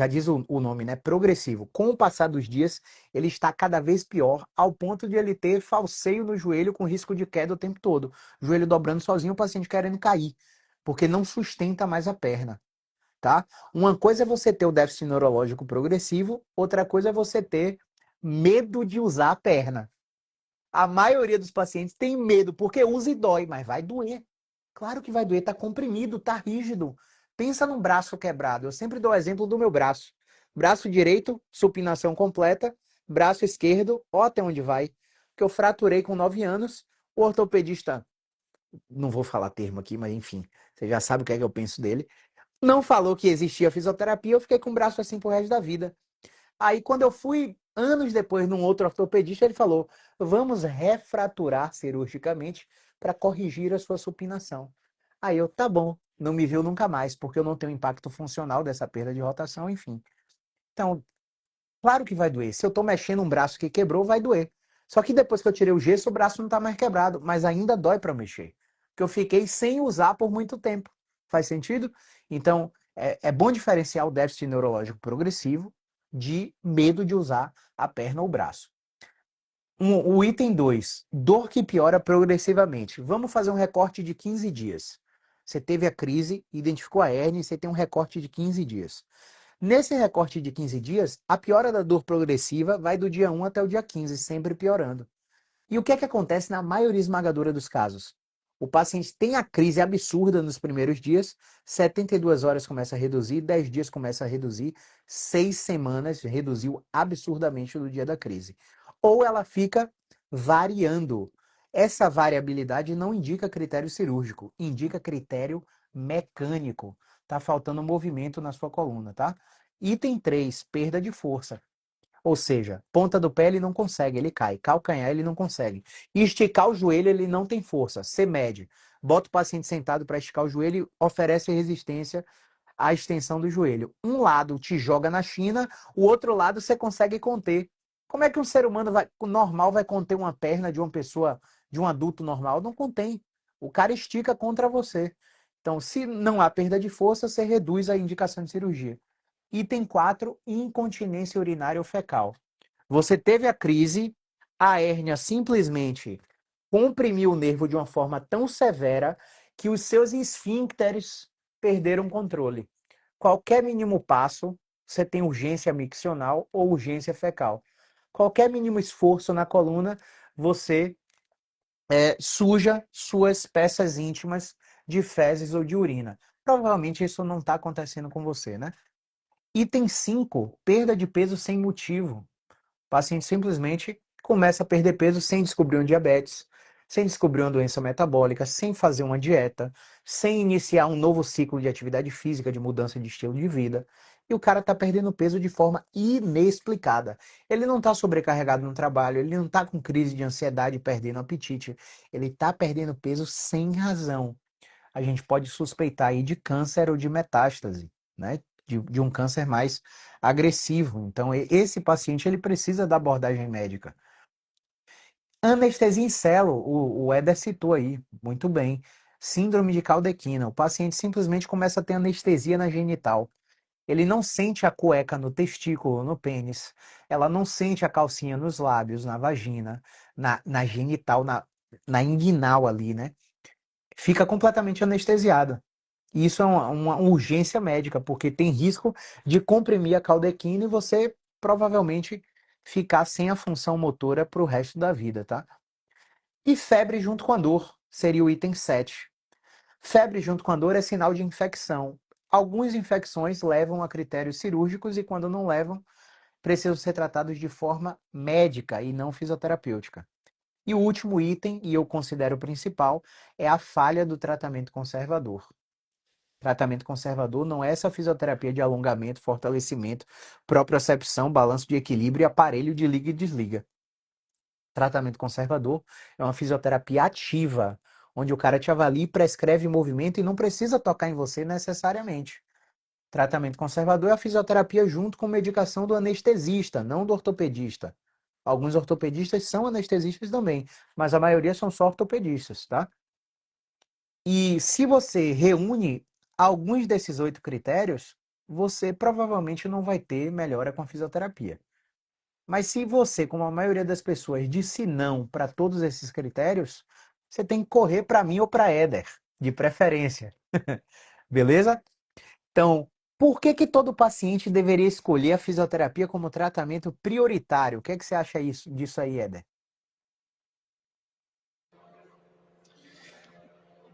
diz o nome, né? Progressivo. Com o passar dos dias, ele está cada vez pior, ao ponto de ele ter falseio no joelho com risco de queda o tempo todo. O joelho dobrando sozinho, o paciente querendo cair, porque não sustenta mais a perna, tá? Uma coisa é você ter o déficit neurológico progressivo, outra coisa é você ter medo de usar a perna. A maioria dos pacientes tem medo, porque usa e dói, mas vai doer. Claro que vai doer, tá comprimido, tá rígido. Pensa num braço quebrado. Eu sempre dou o exemplo do meu braço. Braço direito, supinação completa. Braço esquerdo, ó até onde vai. Que eu fraturei com 9 anos. O ortopedista, não vou falar termo aqui, mas enfim, você já sabe o que é que eu penso dele. Não falou que existia fisioterapia, eu fiquei com o braço assim pro resto da vida. Aí, quando eu fui, anos depois, num outro ortopedista, ele falou: vamos refraturar cirurgicamente para corrigir a sua supinação. Aí eu, tá bom, não me viu nunca mais, porque eu não tenho impacto funcional dessa perda de rotação, enfim. Então, claro que vai doer. Se eu estou mexendo um braço que quebrou, vai doer. Só que depois que eu tirei o gesso, o braço não está mais quebrado, mas ainda dói para mexer. Porque eu fiquei sem usar por muito tempo. Faz sentido? Então, é bom diferenciar o déficit neurológico progressivo de medo de usar a perna ou o braço. O item 2, dor que piora progressivamente. Vamos fazer um recorte de 15 dias. Você teve a crise, identificou a hérnia e você tem um recorte de 15 dias. Nesse recorte de 15 dias, a piora da dor progressiva vai do dia 1 até o dia 15, sempre piorando. E o que é que acontece na maioria esmagadora dos casos? O paciente tem a crise absurda nos primeiros dias, 72 horas começa a reduzir, 10 dias começa a reduzir, 6 semanas reduziu absurdamente no dia da crise. Ou ela fica variando. Essa variabilidade não indica critério cirúrgico, indica critério mecânico. Tá faltando movimento na sua coluna, tá? Item 3, perda de força. Ou seja, ponta do pé ele não consegue, ele cai. Calcanhar ele não consegue. E esticar o joelho ele não tem força. Você mede. Bota o paciente sentado para esticar o joelho e oferece resistência à extensão do joelho. Um lado te joga na China, o outro lado você consegue conter. Como é que um ser humano normal vai conter uma perna de uma pessoa, de um adulto normal? Não contém. O cara estica contra você. Então, se não há perda de força, você reduz a indicação de cirurgia. Item 4, incontinência urinária ou fecal. Você teve a crise, a hérnia simplesmente comprimiu o nervo de uma forma tão severa que os seus esfíncteres perderam controle. Qualquer mínimo passo, você tem urgência miccional ou urgência fecal. Qualquer mínimo esforço na coluna, você suja suas peças íntimas de fezes ou de urina. Provavelmente isso não está acontecendo com você, né? Item 5, perda de peso sem motivo. O paciente simplesmente começa a perder peso sem descobrir um diabetes, sem descobrir uma doença metabólica, sem fazer uma dieta, sem iniciar um novo ciclo de atividade física, de mudança de estilo de vida. e o cara está perdendo peso de forma inexplicada. Ele não está sobrecarregado no trabalho, ele não está com crise de ansiedade perdendo apetite, ele está perdendo peso sem razão. A gente pode suspeitar aí de câncer ou de metástase, né? De um câncer mais agressivo. Então, esse paciente ele precisa da abordagem médica. Anestesia em celo, o Éder citou aí, muito bem. Síndrome de Caldequina. O paciente simplesmente começa a ter anestesia na genital. Ele não sente a cueca no testículo, no pênis. Ela não sente a calcinha nos lábios, na vagina, na genital, na inguinal ali, né? Fica completamente anestesiada. E isso é uma urgência médica, porque tem risco de comprimir a caldequina e você provavelmente ficar sem a função motora para o resto da vida, tá? E febre junto com a dor seria o item 7. Febre junto com a dor é sinal de infecção. Algumas infecções levam a critérios cirúrgicos e, quando não levam, precisam ser tratados de forma médica e não fisioterapêutica. E o último item, e eu considero o principal, é a falha do tratamento conservador. Tratamento conservador não é essa fisioterapia de alongamento, fortalecimento, propriocepção, balanço de equilíbrio e aparelho de liga e desliga. Tratamento conservador é uma fisioterapia ativa, onde o cara te avalia e prescreve movimento e não precisa tocar em você necessariamente. Tratamento conservador é a fisioterapia junto com medicação do anestesista, não do ortopedista. Alguns ortopedistas são anestesistas também, mas a maioria são só ortopedistas, tá? E se você reúne alguns desses 8 critérios, você provavelmente não vai ter melhora com a fisioterapia. Mas se você, como a maioria das pessoas, disse não para todos esses critérios, você tem que correr para mim ou para Éder, de preferência. Beleza? Então, por que que todo paciente deveria escolher a fisioterapia como tratamento prioritário? O que é que você acha disso aí, Éder?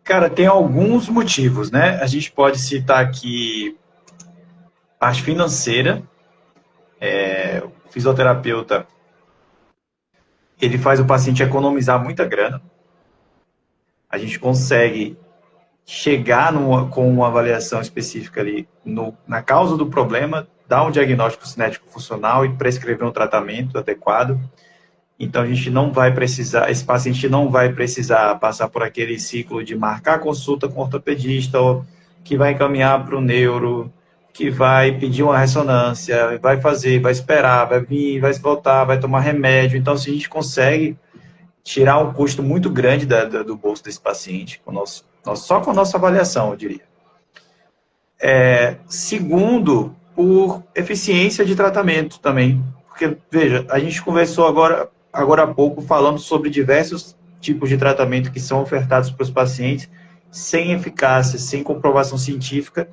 Cara, tem alguns motivos, né? A gente pode citar aqui parte financeira. O fisioterapeuta, ele faz o paciente economizar muita grana. A gente consegue chegar com uma avaliação específica ali na causa do problema, dar um diagnóstico cinético funcional e prescrever um tratamento adequado. Então a gente não vai precisar, esse paciente não vai precisar passar por aquele ciclo de marcar consulta com o ortopedista, ou que vai encaminhar para o neuro, que vai pedir uma ressonância, vai fazer, vai esperar, vai vir, vai voltar, vai tomar remédio. Então, se a gente consegue tirar um custo muito grande do bolso desse paciente, só com a nossa avaliação, eu diria. Segundo, por eficiência de tratamento também. Porque, veja, a gente conversou agora há pouco falando sobre diversos tipos de tratamento que são ofertados para os pacientes sem eficácia, sem comprovação científica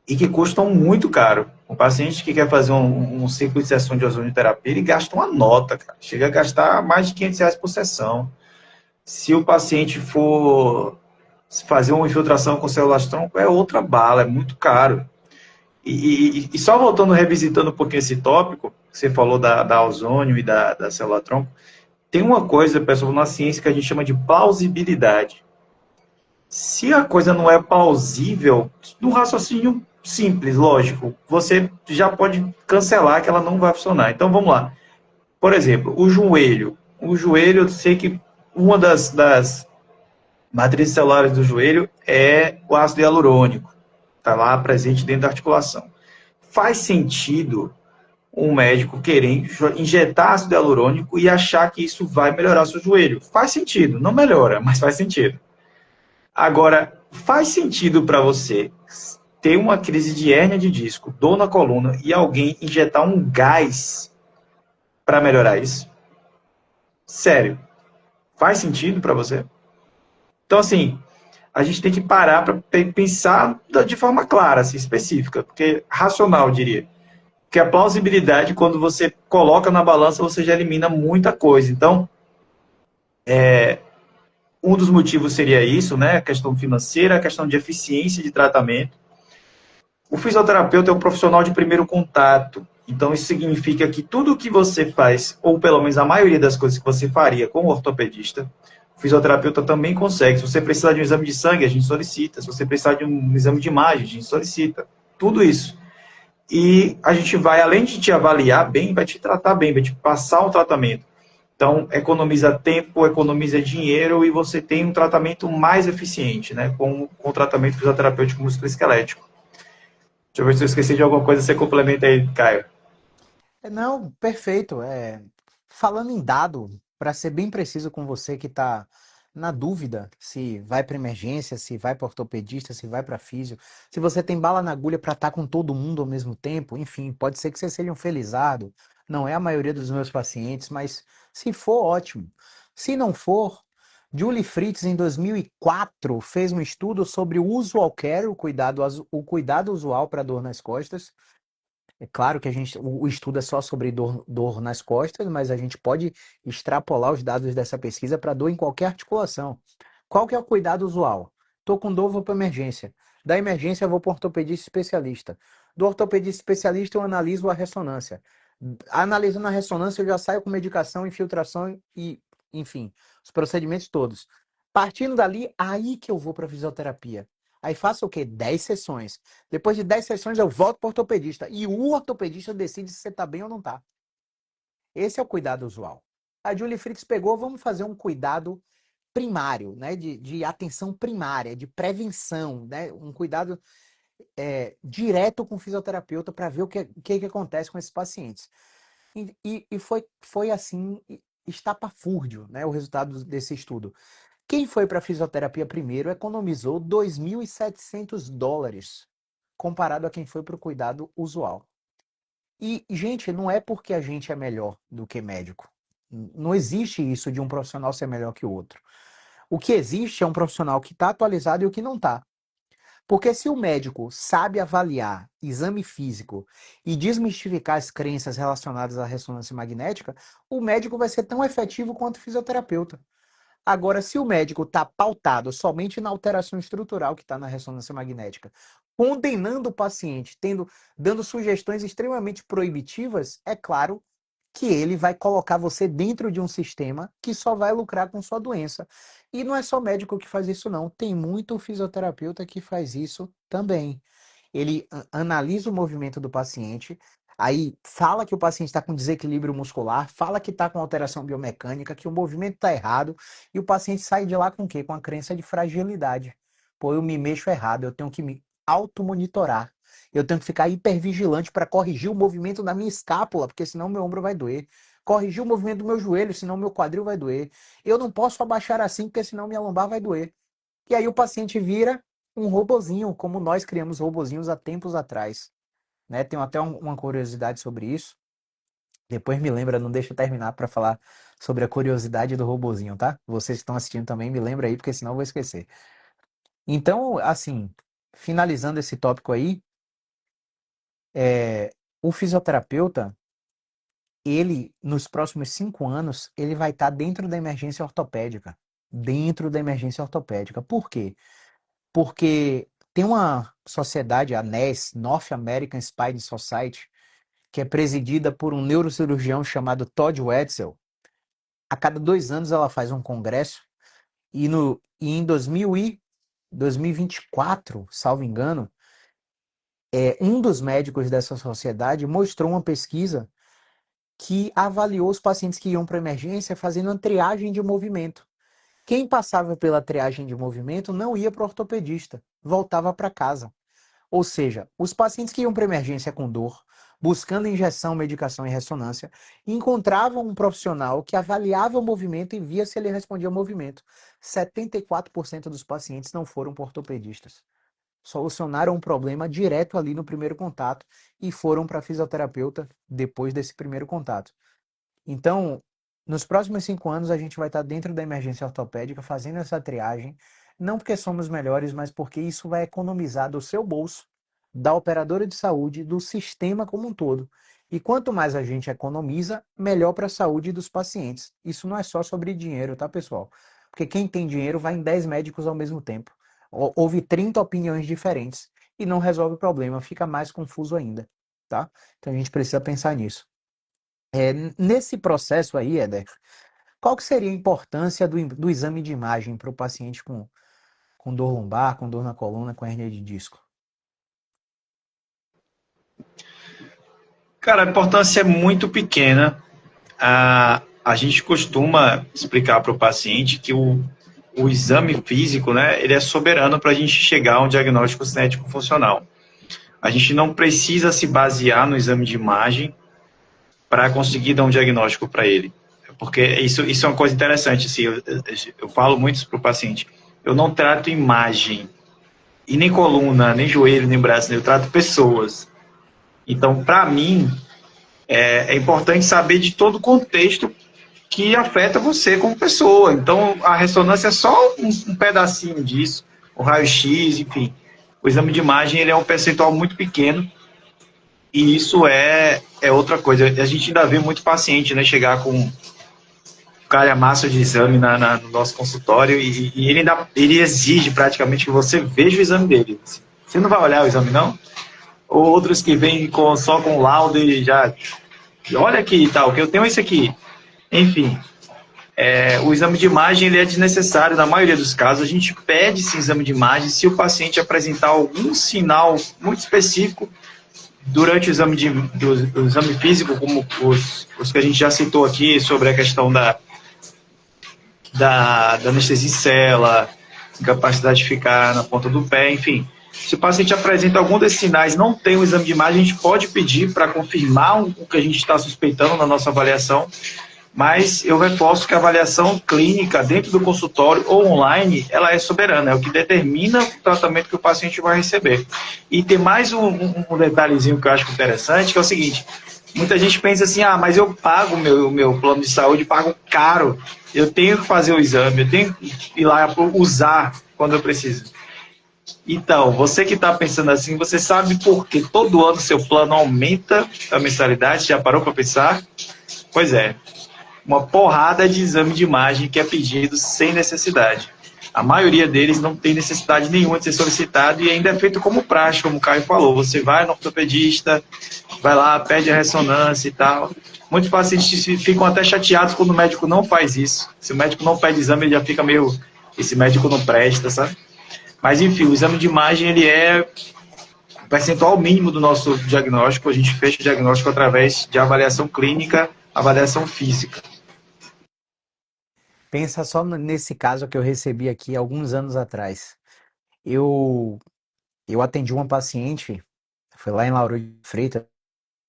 e que custam muito caro. O paciente que quer fazer um ciclo de sessão de ozonioterapia, ele gasta uma nota, cara. Chega a gastar mais de R$ 500 por sessão. Se o paciente for fazer uma infiltração com células-tronco, é outra bala, é muito caro. E só voltando, revisitando um pouquinho esse tópico, que você falou da ozônio e da célula-tronco, tem uma coisa, pessoal, na ciência que a gente chama de plausibilidade. Se a coisa não é plausível, num raciocínio simples, lógico, você já pode cancelar que ela não vai funcionar. Então, vamos lá. Por exemplo, o joelho. O joelho, eu sei que uma das matrizes celulares do joelho é o ácido hialurônico. Está lá presente dentro da articulação. Faz sentido um médico querer injetar ácido hialurônico e achar que isso vai melhorar seu joelho? Faz sentido. Não melhora, mas faz sentido. Agora, faz sentido para você ter uma crise de hérnia de disco, dor na coluna e alguém injetar um gás para melhorar isso? Sério, faz sentido para você? Então, assim, a gente tem que parar para pensar de forma clara, assim, específica, porque racional, eu diria. Porque a plausibilidade, quando você coloca na balança, você já elimina muita coisa. Então, um dos motivos seria isso, né? A questão financeira, a questão de eficiência de tratamento. O fisioterapeuta é o profissional de primeiro contato. Então, isso significa que tudo que você faz, ou pelo menos a maioria das coisas que você faria com o ortopedista, o fisioterapeuta também consegue. Se você precisar de um exame de sangue, a gente solicita. Se você precisar de um exame de imagem, a gente solicita. Tudo isso. e a gente vai, além de te avaliar bem, vai te tratar bem, vai te passar um tratamento. Então, economiza tempo, economiza dinheiro e você tem um tratamento mais eficiente, né? Com o tratamento fisioterapêutico musculoesquelético. Deixa eu ver se eu esqueci de alguma coisa, você complementa aí, Caio. Não, perfeito. Falando em dado, para ser bem preciso com você que está na dúvida se vai para emergência, se vai para ortopedista, se vai para físio, se você tem bala na agulha para estar com todo mundo ao mesmo tempo, enfim, pode ser que você seja um felizardo. Não é a maioria dos meus pacientes, mas se for, ótimo. Se não for, Julie Fritz, em 2004, fez um estudo sobre o usual care, o cuidado usual para dor nas costas. É claro que o estudo é só sobre dor nas costas, mas a gente pode extrapolar os dados dessa pesquisa para dor em qualquer articulação. Qual que é o cuidado usual? Estou com dor, vou para emergência. Da emergência, eu vou para o ortopedista especialista. Do ortopedista especialista, eu analiso a ressonância. Analisando a ressonância, eu já saio com medicação, infiltração e, enfim, os procedimentos todos. Partindo dali, aí que eu vou para fisioterapia. Aí faço o quê? 10 sessões. Depois de 10 sessões, eu volto para o ortopedista. E o ortopedista decide se você está bem ou não está. Esse é o cuidado usual. A Julie Fritz pegou, vamos fazer um cuidado primário, né? De atenção primária, de prevenção, né? Um cuidado direto com o fisioterapeuta para ver o que acontece com esses pacientes. E foi assim, estapafúrdio, né? O resultado desse estudo. Quem foi para a fisioterapia primeiro economizou US$ 2.700 comparado a quem foi para o cuidado usual. E, gente, não é porque a gente é melhor do que médico. Não existe isso de um profissional ser melhor que o outro. O que existe é um profissional que está atualizado e o que não está. Porque se o médico sabe avaliar exame físico e desmistificar as crenças relacionadas à ressonância magnética, o médico vai ser tão efetivo quanto o fisioterapeuta. Agora, se o médico está pautado somente na alteração estrutural que está na ressonância magnética, condenando o paciente, dando sugestões extremamente proibitivas, é claro que ele vai colocar você dentro de um sistema que só vai lucrar com sua doença. E não é só médico que faz isso, não. Tem muito fisioterapeuta que faz isso também. Ele analisa o movimento do paciente, aí fala que o paciente está com desequilíbrio muscular, fala que está com alteração biomecânica, que o movimento está errado, e o paciente sai de lá com o quê? Com a crença de fragilidade. Pô, eu me mexo errado, eu tenho que me automonitorar. Eu tenho que ficar hipervigilante para corrigir o movimento da minha escápula, porque senão meu ombro vai doer. Corrigir o movimento do meu joelho, senão meu quadril vai doer. Eu não posso abaixar assim, porque senão minha lombar vai doer. E aí o paciente vira um robozinho, como nós criamos robozinhos há tempos atrás. Né? Tenho até uma curiosidade sobre isso. Depois me lembra, não deixa eu terminar para falar sobre a curiosidade do robozinho, tá? Vocês que estão assistindo também, me lembra aí, porque senão eu vou esquecer. Então, assim, finalizando esse tópico aí, o fisioterapeuta, ele, nos próximos 5 anos, ele vai estar dentro da emergência ortopédica. Dentro da emergência ortopédica. Por quê? Porque tem uma sociedade, a NASS, North American Spine Society, que é presidida por um neurocirurgião chamado Todd Wetzel. A cada 2 anos ela faz um congresso e em 2024, salvo engano, um dos médicos dessa sociedade mostrou uma pesquisa que avaliou os pacientes que iam para emergência fazendo uma triagem de movimento. Quem passava pela triagem de movimento não ia para o ortopedista, voltava para casa. Ou seja, os pacientes que iam para emergência com dor, buscando injeção, medicação e ressonância, encontravam um profissional que avaliava o movimento e via se ele respondia ao movimento. 74% dos pacientes não foram para ortopedistas. Solucionaram um problema direto ali no primeiro contato e foram para fisioterapeuta depois desse primeiro contato. Então, nos próximos 5 anos, a gente vai estar dentro da emergência ortopédica fazendo essa triagem, não porque somos melhores, mas porque isso vai economizar do seu bolso, da operadora de saúde, do sistema como um todo. E quanto mais a gente economiza, melhor para a saúde dos pacientes. Isso não é só sobre dinheiro, tá, pessoal? Porque quem tem dinheiro vai em 10 médicos ao mesmo tempo. Ouve 30 opiniões diferentes e não resolve o problema, fica mais confuso ainda, tá? Então a gente precisa pensar nisso. Nesse processo aí, Éder, qual que seria a importância do exame de imagem para o paciente com dor lombar, com dor na coluna, com hernia de disco? Cara, a importância é muito pequena. A gente costuma explicar para o paciente que o exame físico, né, ele é soberano para a gente chegar a um diagnóstico cinético funcional. A gente não precisa se basear no exame de imagem para conseguir dar um diagnóstico para ele. Porque isso é uma coisa interessante. Assim, eu falo muito isso para o paciente. Eu não trato imagem, e nem coluna, nem joelho, nem braço, eu trato pessoas. Então, para mim, é importante saber de todo o contexto que afeta você como pessoa. Então, a ressonância é só um pedacinho disso, o raio-x, enfim. O exame de imagem ele é um percentual muito pequeno e isso é outra coisa. A gente ainda vê muito paciente, né, chegar com calhamaço de exame no nosso consultório e ele exige praticamente que você veja o exame dele. Você não vai olhar o exame, não? Ou outros que vêm só com laudo e já... Olha aqui e tal, que eu tenho isso aqui. Enfim, o exame de imagem ele é desnecessário na maioria dos casos. A gente pede esse exame de imagem se o paciente apresentar algum sinal muito específico durante o exame físico, como os que a gente já citou aqui sobre a questão da anestesia em cela, incapacidade de ficar na ponta do pé, enfim. Se o paciente apresenta algum desses sinais, não tem o exame de imagem, a gente pode pedir para confirmar o que a gente está suspeitando na nossa avaliação, mas eu reforço que a avaliação clínica dentro do consultório ou online, ela é soberana, é o que determina o tratamento que o paciente vai receber. E tem mais um detalhezinho que eu acho interessante, que é o seguinte, muita gente pensa assim, mas eu pago o meu plano de saúde, pago caro, eu tenho que fazer o exame, eu tenho que ir lá usar quando eu preciso. Então, você que está pensando assim, você sabe por que todo ano seu plano aumenta a mensalidade? Já parou para pensar? Pois é, uma porrada de exame de imagem que é pedido sem necessidade. A maioria deles não tem necessidade nenhuma de ser solicitado e ainda é feito como praxe, como o Caio falou. Você vai no ortopedista, vai lá, pede a ressonância e tal. Muitos pacientes ficam até chateados quando o médico não faz isso. Se o médico não pede exame, ele já fica meio... Esse médico não presta, sabe? Mas, enfim, o exame de imagem, ele é o percentual mínimo do nosso diagnóstico. A gente fecha o diagnóstico através de avaliação clínica, avaliação física. Pensa só nesse caso que eu recebi aqui alguns anos atrás. Eu, eu atendi uma paciente, foi lá em Lauro de Freitas,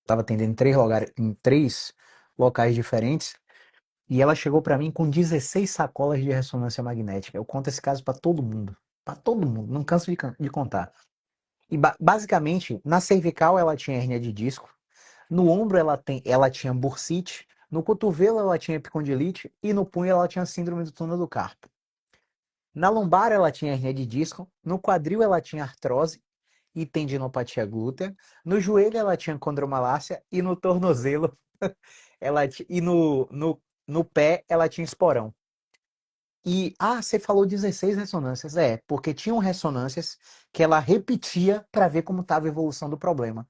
estava atendendo em três locais diferentes, e ela chegou para mim com 16 sacolas de ressonância magnética. Eu conto esse caso para todo mundo, não canso de contar. E basicamente, na cervical ela tinha hérnia de disco, no ombro ela tinha bursite, no cotovelo ela tinha epicondilite e no punho ela tinha síndrome do túnel do carpo. Na lombar ela tinha hérnia de disco, no quadril ela tinha artrose e tendinopatia glútea, no joelho ela tinha condromalácia e no tornozelo e no pé ela tinha esporão. E, você falou 16 ressonâncias. É, porque tinham ressonâncias que ela repetia para ver como estava a evolução do problema.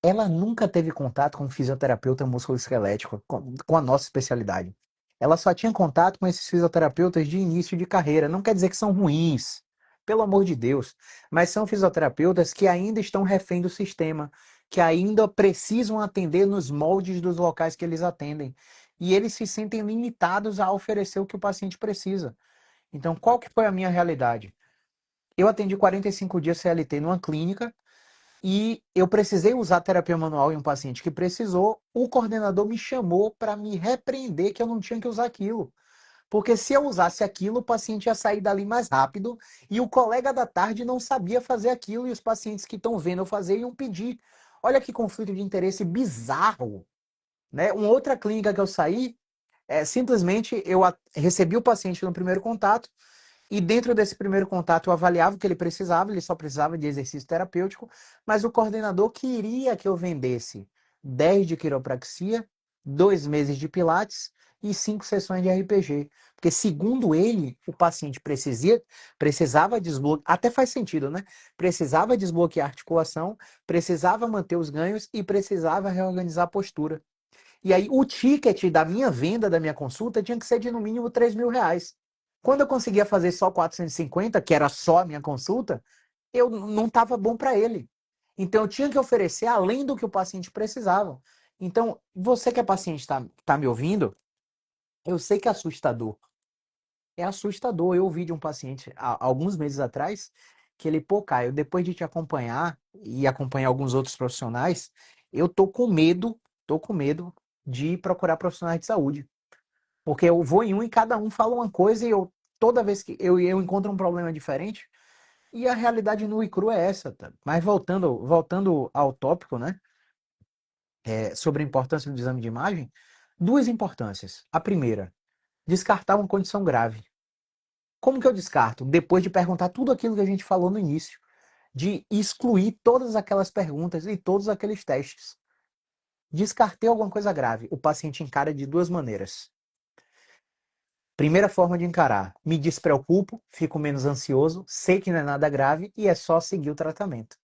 Ela nunca teve contato com um fisioterapeuta musculoesquelético, com a nossa especialidade. Ela só tinha contato com esses fisioterapeutas de início de carreira. Não quer dizer que são ruins, pelo amor de Deus, mas são fisioterapeutas que ainda estão refém do sistema, que ainda precisam atender nos moldes dos locais que eles atendem. E eles se sentem limitados a oferecer o que o paciente precisa. Então, qual que foi a minha realidade? Eu atendi 45 dias CLT numa clínica, e eu precisei usar terapia manual em um paciente que precisou. O coordenador me chamou para me repreender que eu não tinha que usar aquilo. Porque se eu usasse aquilo, o paciente ia sair dali mais rápido e o colega da tarde não sabia fazer aquilo e os pacientes que estão vendo eu fazer iam pedir. Olha que conflito de interesse bizarro, né? Uma outra clínica que eu saí, simplesmente eu recebi o paciente no primeiro contato, e dentro desse primeiro contato eu avaliava o que ele só precisava de exercício terapêutico, mas o coordenador queria que eu vendesse 10 de quiropraxia, 2 meses de pilates e 5 sessões de RPG. Porque segundo ele, o paciente precisava desbloquear, até faz sentido, né? Precisava desbloquear a articulação, precisava manter os ganhos e precisava reorganizar a postura. E aí o ticket da minha venda, da minha consulta, tinha que ser de no mínimo R$ 3.000. Quando eu conseguia fazer só 450, que era só a minha consulta, eu não estava bom para ele. Então, eu tinha que oferecer além do que o paciente precisava. Então, você que é paciente está me ouvindo, eu sei que é assustador. É assustador. Eu ouvi de um paciente há alguns meses atrás que ele, pô, Caio, depois de te acompanhar e acompanhar alguns outros profissionais, eu tô com medo de procurar profissionais de saúde. Porque eu vou em um e cada um fala uma coisa e eu, toda vez que eu encontro um problema diferente, e a realidade nua e crua é essa, tá? Mas voltando ao tópico, né, sobre a importância do exame de imagem, duas importâncias. A primeira, descartar uma condição grave. Como que eu descarto? Depois de perguntar tudo aquilo que a gente falou no início, de excluir todas aquelas perguntas e todos aqueles testes. Descartei alguma coisa grave. O paciente encara de duas maneiras. Primeira forma de encarar: me despreocupo, fico menos ansioso, sei que não é nada grave e é só seguir o tratamento.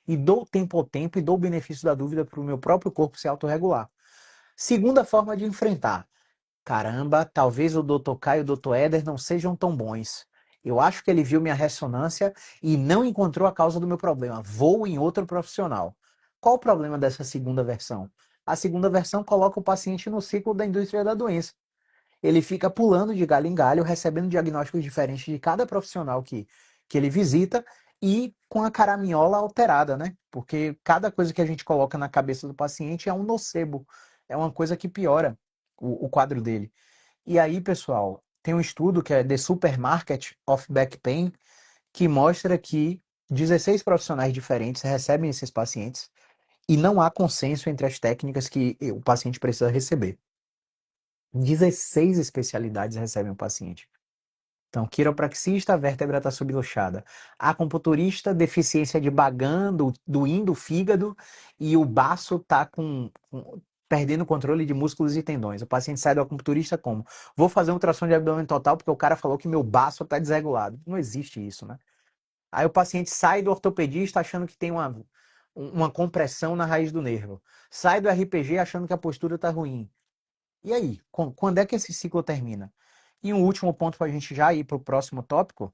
E dou tempo ao tempo e dou o benefício da dúvida para o meu próprio corpo se autorregular. Segunda forma de enfrentar: caramba, talvez o Dr. Caio e o Dr. Éder não sejam tão bons. Eu acho que ele viu minha ressonância e não encontrou a causa do meu problema. Vou em outro profissional. Qual o problema dessa segunda versão? A segunda versão coloca o paciente no ciclo da indústria da doença. Ele fica pulando de galho em galho, recebendo diagnósticos diferentes de cada profissional que ele visita e com a caraminhola alterada, né? Porque cada coisa que a gente coloca na cabeça do paciente é um nocebo, é uma coisa que piora o quadro dele. E aí, pessoal, tem um estudo que é The Supermarket of Back Pain, que mostra que 16 profissionais diferentes recebem esses pacientes e não há consenso entre as técnicas que o paciente precisa receber. 16 especialidades recebem o paciente. Então, quiropraxista, vértebra está subluxada. Acupunturista, deficiência de Bagan, do fígado, e o baço está perdendo o controle de músculos e tendões. O paciente sai do acupunturista como? Vou fazer um ultrassom de abdômen total porque o cara falou que meu baço está desregulado. Não existe isso, né? Aí o paciente sai do ortopedista achando que tem uma compressão na raiz do nervo. Sai do RPG achando que a postura está ruim. E aí, quando é que esse ciclo termina? E um último ponto para a gente já ir para o próximo tópico,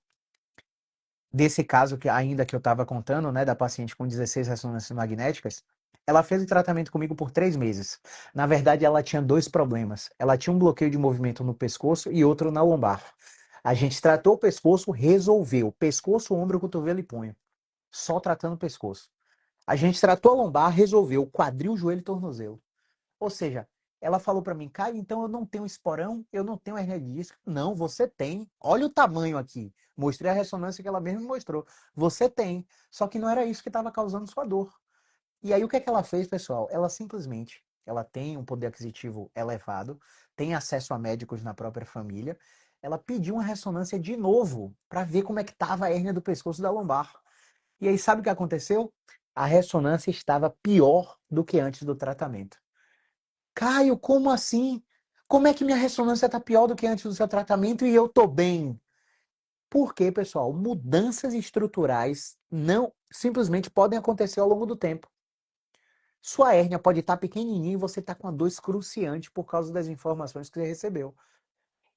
desse caso que ainda que eu estava contando, né, da paciente com 16 ressonâncias magnéticas, ela fez o tratamento comigo por 3 meses. Na verdade, ela tinha dois problemas. Ela tinha um bloqueio de movimento no pescoço e outro na lombar. A gente tratou o pescoço, resolveu. Pescoço, ombro, cotovelo e punho. Só tratando o pescoço. A gente tratou a lombar, resolveu quadril, joelho e tornozelo. Ou seja, ela falou para mim, Caio, então eu não tenho esporão, eu não tenho hernia de disco. Não, você tem. Olha o tamanho aqui. Mostrei a ressonância que ela mesma me mostrou. Você tem. Só que não era isso que estava causando sua dor. E aí o que é que ela fez, pessoal? Ela tem um poder aquisitivo elevado, tem acesso a médicos na própria família. Ela pediu uma ressonância de novo para ver como é que estava a hérnia do pescoço da lombar. E aí sabe o que aconteceu? A ressonância estava pior do que antes do tratamento. Caio, como assim? Como é que minha ressonância está pior do que antes do seu tratamento e eu estou bem? Por quê, pessoal? Mudanças estruturais não simplesmente podem acontecer ao longo do tempo. Sua hérnia pode estar pequenininha e você está com a dor excruciante por causa das informações que você recebeu.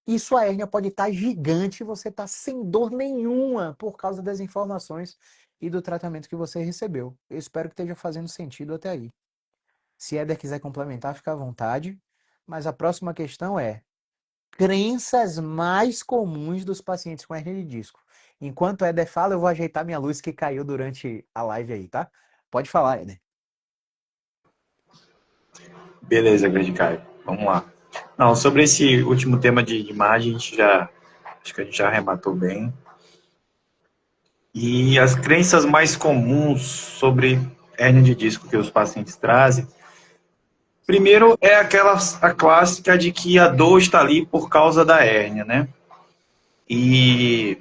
E sua hérnia pode estar gigante e você está sem dor nenhuma por causa das informações e do tratamento que você recebeu. Eu espero que esteja fazendo sentido até aí. Se Éder quiser complementar, fica à vontade. Mas a próxima questão é crenças mais comuns dos pacientes com hernia de disco. Enquanto o Éder fala, eu vou ajeitar minha luz que caiu durante a live aí, tá? Pode falar, Éder. Beleza, grande Caio. Vamos lá. Não, sobre esse último tema de imagem, acho que a gente já arrematou bem. E as crenças mais comuns sobre hérnia de disco que os pacientes trazem, primeiro é a clássica de que a dor está ali por causa da hérnia, né? E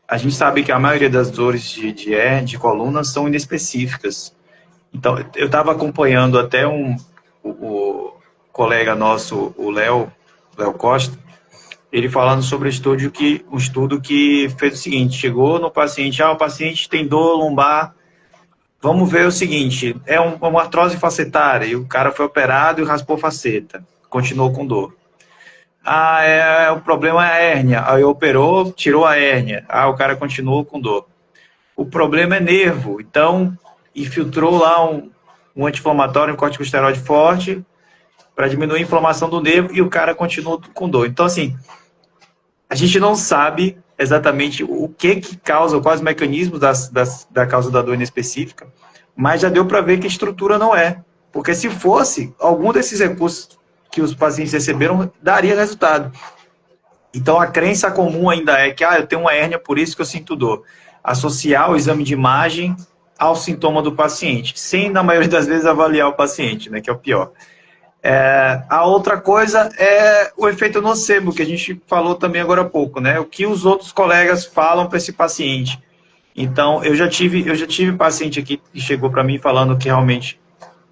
a gente sabe que a maioria das dores de hérnia, de coluna, são inespecíficas. Então, eu estava acompanhando até o colega nosso, o Léo Costa, ele falando sobre um estudo que fez o seguinte, chegou no paciente, o paciente tem dor lombar, vamos ver o seguinte, é uma artrose facetária, e o cara foi operado e raspou faceta, continuou com dor. O problema é a hérnia, aí operou, tirou a hérnia, o cara continuou com dor. O problema é nervo, então infiltrou lá um anti-inflamatório, um corticosteroide forte, para diminuir a inflamação do nervo, e o cara continua com dor. Então, assim, a gente não sabe exatamente o que causa, quais os mecanismos da causa da dor específica, mas já deu para ver que a estrutura não é. Porque se fosse, algum desses recursos que os pacientes receberam daria resultado. Então a crença comum ainda é que eu tenho uma hérnia, por isso que eu sinto dor. Associar o exame de imagem ao sintoma do paciente, sem na maioria das vezes avaliar o paciente, né, que é o pior. A outra coisa é o efeito nocebo, que a gente falou também agora há pouco, né? O que os outros colegas falam para esse paciente. Então, eu já tive paciente aqui que chegou para mim falando que realmente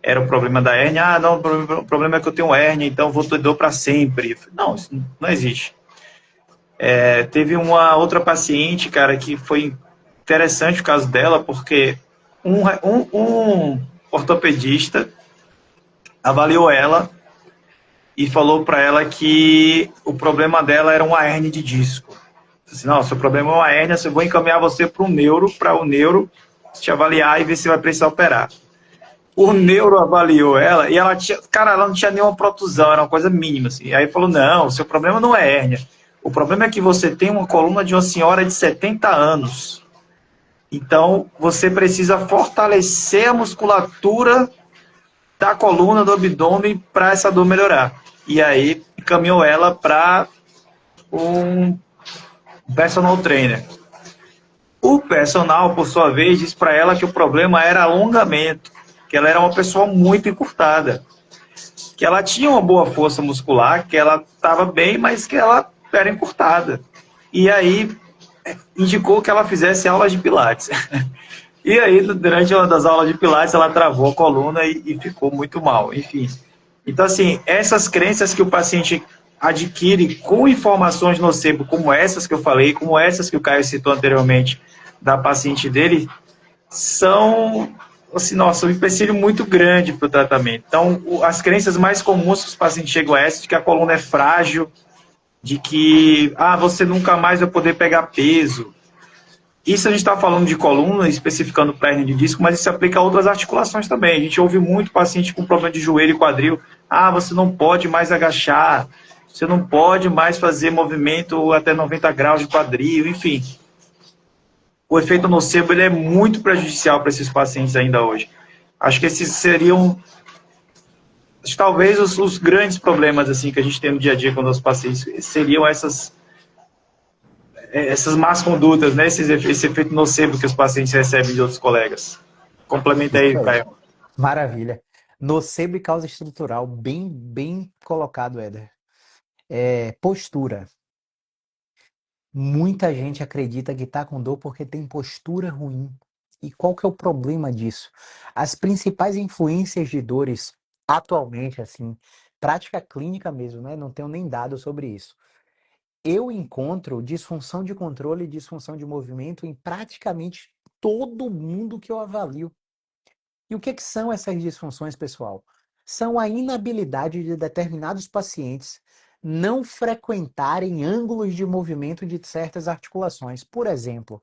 era o problema da hérnia. Ah, não, o problema é que eu tenho hérnia, então vou ter dor para sempre. Não, isso não existe. Teve uma outra paciente, cara, que foi interessante o caso dela, porque um ortopedista avaliou ela e falou para ela que o problema dela era uma hérnia de disco. Disse, não, seu problema é uma hérnia, eu vou encaminhar você para o neuro te avaliar e ver se vai precisar operar. O neuro avaliou ela e ela tinha, cara, ela não tinha nenhuma protusão, era uma coisa mínima, assim. Aí falou, não, seu problema não é hérnia. O problema é que você tem uma coluna de uma senhora de 70 anos. Então, você precisa fortalecer a musculatura da coluna, do abdômen, para essa dor melhorar. E aí, encaminhou ela para um personal trainer. O personal, por sua vez, disse para ela que o problema era alongamento, que ela era uma pessoa muito encurtada, que ela tinha uma boa força muscular, que ela estava bem, mas que ela era encurtada. E aí indicou que ela fizesse aulas de pilates. E aí, durante uma das aulas de pilates, ela travou a coluna e ficou muito mal. Enfim. Então, assim, essas crenças que o paciente adquire com informações nocebo, como essas que eu falei, como essas que o Caio citou anteriormente, da paciente dele, são, assim, nossa, um empecilho muito grande para o tratamento. Então, as crenças mais comuns que os pacientes chegam a essa, de que a coluna é frágil, de que, você nunca mais vai poder pegar peso. Isso a gente está falando de coluna, especificando para hernia de disco, mas isso se aplica a outras articulações também. A gente ouve muito paciente com problema de joelho e quadril. Você não pode mais agachar, você não pode mais fazer movimento até 90 graus de quadril, enfim. O efeito nocebo ele é muito prejudicial para esses pacientes ainda hoje. Acho que esses seriam, talvez, os grandes problemas assim que a gente tem no dia a dia com os pacientes, seriam essas más condutas, né? Esse efeito nocebo que os pacientes recebem de outros colegas. Complementa Isso aí, aí. Caio. Maravilha. Nocebo e causa estrutural. Bem, bem colocado, Éder. Postura. Muita gente acredita que está com dor porque tem postura ruim. E qual que é o problema disso? As principais influências de dores atualmente, assim, prática clínica mesmo, né? Não tenho nem dados sobre isso. Eu encontro disfunção de controle e disfunção de movimento em praticamente todo mundo que eu avalio. E o que são essas disfunções, pessoal? São a inabilidade de determinados pacientes não frequentarem ângulos de movimento de certas articulações. Por exemplo,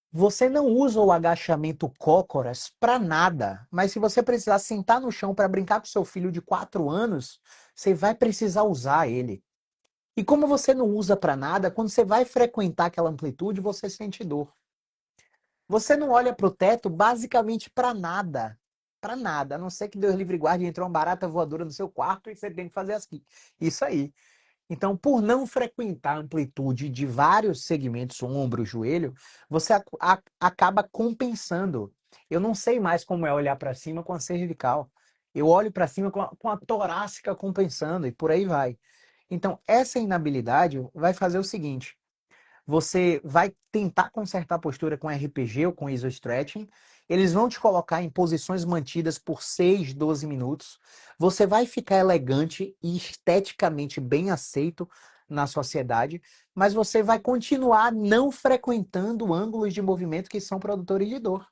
você não usa o agachamento cócoras para nada, mas se você precisar sentar no chão para brincar com seu filho de 4 anos, você vai precisar usar ele. E como você não usa para nada, quando você vai frequentar aquela amplitude, você sente dor. Você não olha para o teto basicamente para nada. Para nada. A não ser que Deus livre e guarde, entrou uma barata voadora no seu quarto e você tem que fazer assim. Isso aí. Então, por não frequentar a amplitude de vários segmentos, ombro, joelho, você acaba compensando. Eu não sei mais como é olhar para cima com a cervical. Eu olho para cima com a torácica compensando e por aí vai. Então, essa inabilidade vai fazer o seguinte: você vai tentar consertar a postura com RPG ou com iso-stretching. Eles vão te colocar em posições mantidas por 6, 12 minutos. Você vai ficar elegante e esteticamente bem aceito na sociedade, mas você vai continuar não frequentando ângulos de movimento que são produtores de dor.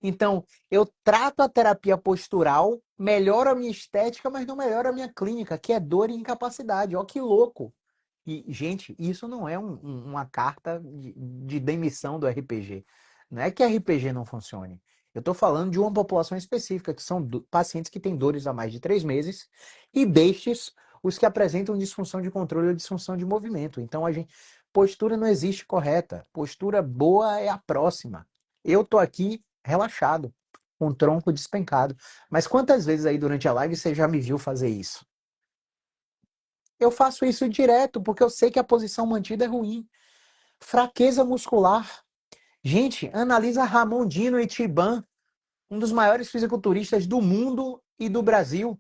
Então, eu trato a terapia postural, melhoro a minha estética, mas não melhoro a minha clínica, que é dor e incapacidade. Ó, que louco! E, gente, isso não é uma carta de demissão do RPG. Não é que RPG não funcione. Eu estou falando de uma população específica, que são pacientes que têm dores há mais de 3 meses, e destes, os que apresentam disfunção de controle ou disfunção de movimento. Então, postura não existe correta. Postura boa é a próxima. Eu estou aqui relaxado, com o tronco despencado. Mas quantas vezes aí durante a live você já me viu fazer isso? Eu faço isso direto, porque eu sei que a posição mantida é ruim. Fraqueza muscular. Gente, analisa Ramon Dino e Tiban, um dos maiores fisiculturistas do mundo e do Brasil.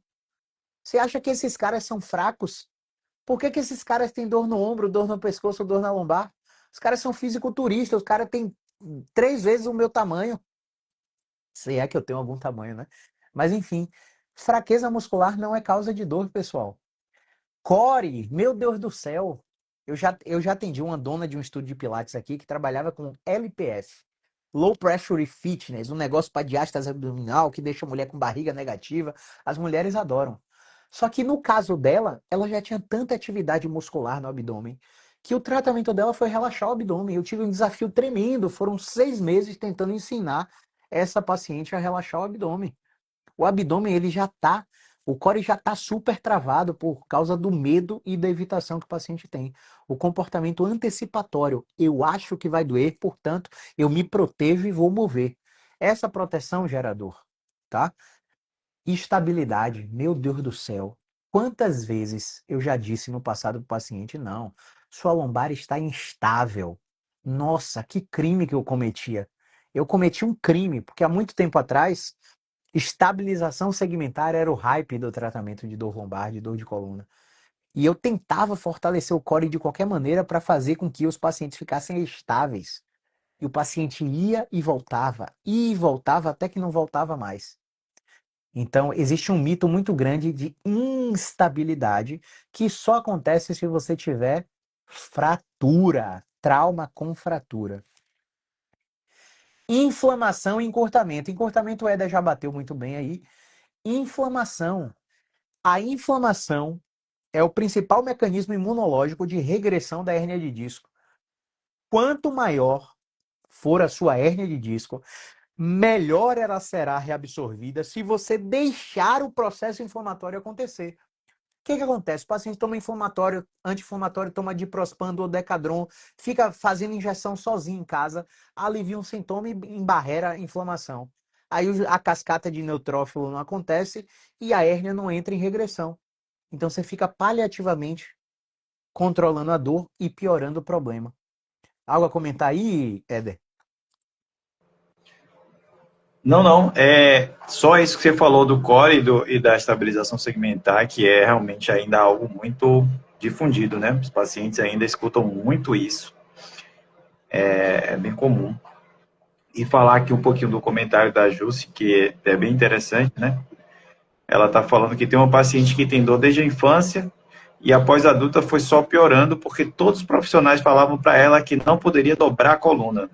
Você acha que esses caras são fracos? Por que que esses caras têm dor no ombro, dor no pescoço, dor na lombar? Os caras são fisiculturistas, os caras têm 3 vezes o meu tamanho. Se é que eu tenho algum tamanho, né? Mas enfim, fraqueza muscular não é causa de dor, pessoal. Core, meu Deus do céu. Eu já atendi uma dona de um estúdio de pilates aqui que trabalhava com LPF. Low Pressure Fitness, um negócio para diástase abdominal que deixa a mulher com barriga negativa. As mulheres adoram. Só que no caso dela, ela já tinha tanta atividade muscular no abdômen que o tratamento dela foi relaxar o abdômen. Eu tive um desafio tremendo. Foram 6 meses tentando ensinar essa paciente a relaxar o abdômen. O abdômen, o core já está super travado por causa do medo e da evitação que o paciente tem. O comportamento antecipatório, eu acho que vai doer, portanto, eu me protejo e vou mover. Essa proteção gera dor, tá? Estabilidade, meu Deus do céu. Quantas vezes eu já disse no passado para o paciente, não, sua lombar está instável. Nossa, que crime que eu cometia. Eu cometi um crime, porque há muito tempo atrás estabilização segmentar era o hype do tratamento de dor lombar, de dor de coluna. E eu tentava fortalecer o core de qualquer maneira para fazer com que os pacientes ficassem estáveis. E o paciente ia e voltava até que não voltava mais. Então, existe um mito muito grande de instabilidade que só acontece se você tiver fratura, trauma com fratura. Inflamação e encurtamento. Encurtamento o Éder já bateu muito bem aí. Inflamação. A inflamação é o principal mecanismo imunológico de regressão da hérnia de disco. Quanto maior for a sua hérnia de disco, melhor ela será reabsorvida se você deixar o processo inflamatório acontecer. O que acontece? O paciente toma inflamatório, anti-inflamatório, toma diprospan ou Decadron, fica fazendo injeção sozinho em casa, alivia um sintoma e embarrera a inflamação. Aí a cascata de neutrófilo não acontece e a hérnia não entra em regressão. Então você fica paliativamente controlando a dor e piorando o problema. Algo a comentar aí, Éder? Não, não. É só isso que você falou do core e da estabilização segmentar, que é realmente ainda algo muito difundido, né? Os pacientes ainda escutam muito isso. É bem comum. E falar aqui um pouquinho do comentário da Jussi, que é bem interessante, né? Ela está falando que tem uma paciente que tem dor desde a infância e após adulta foi só piorando porque todos os profissionais falavam para ela que não poderia dobrar a coluna.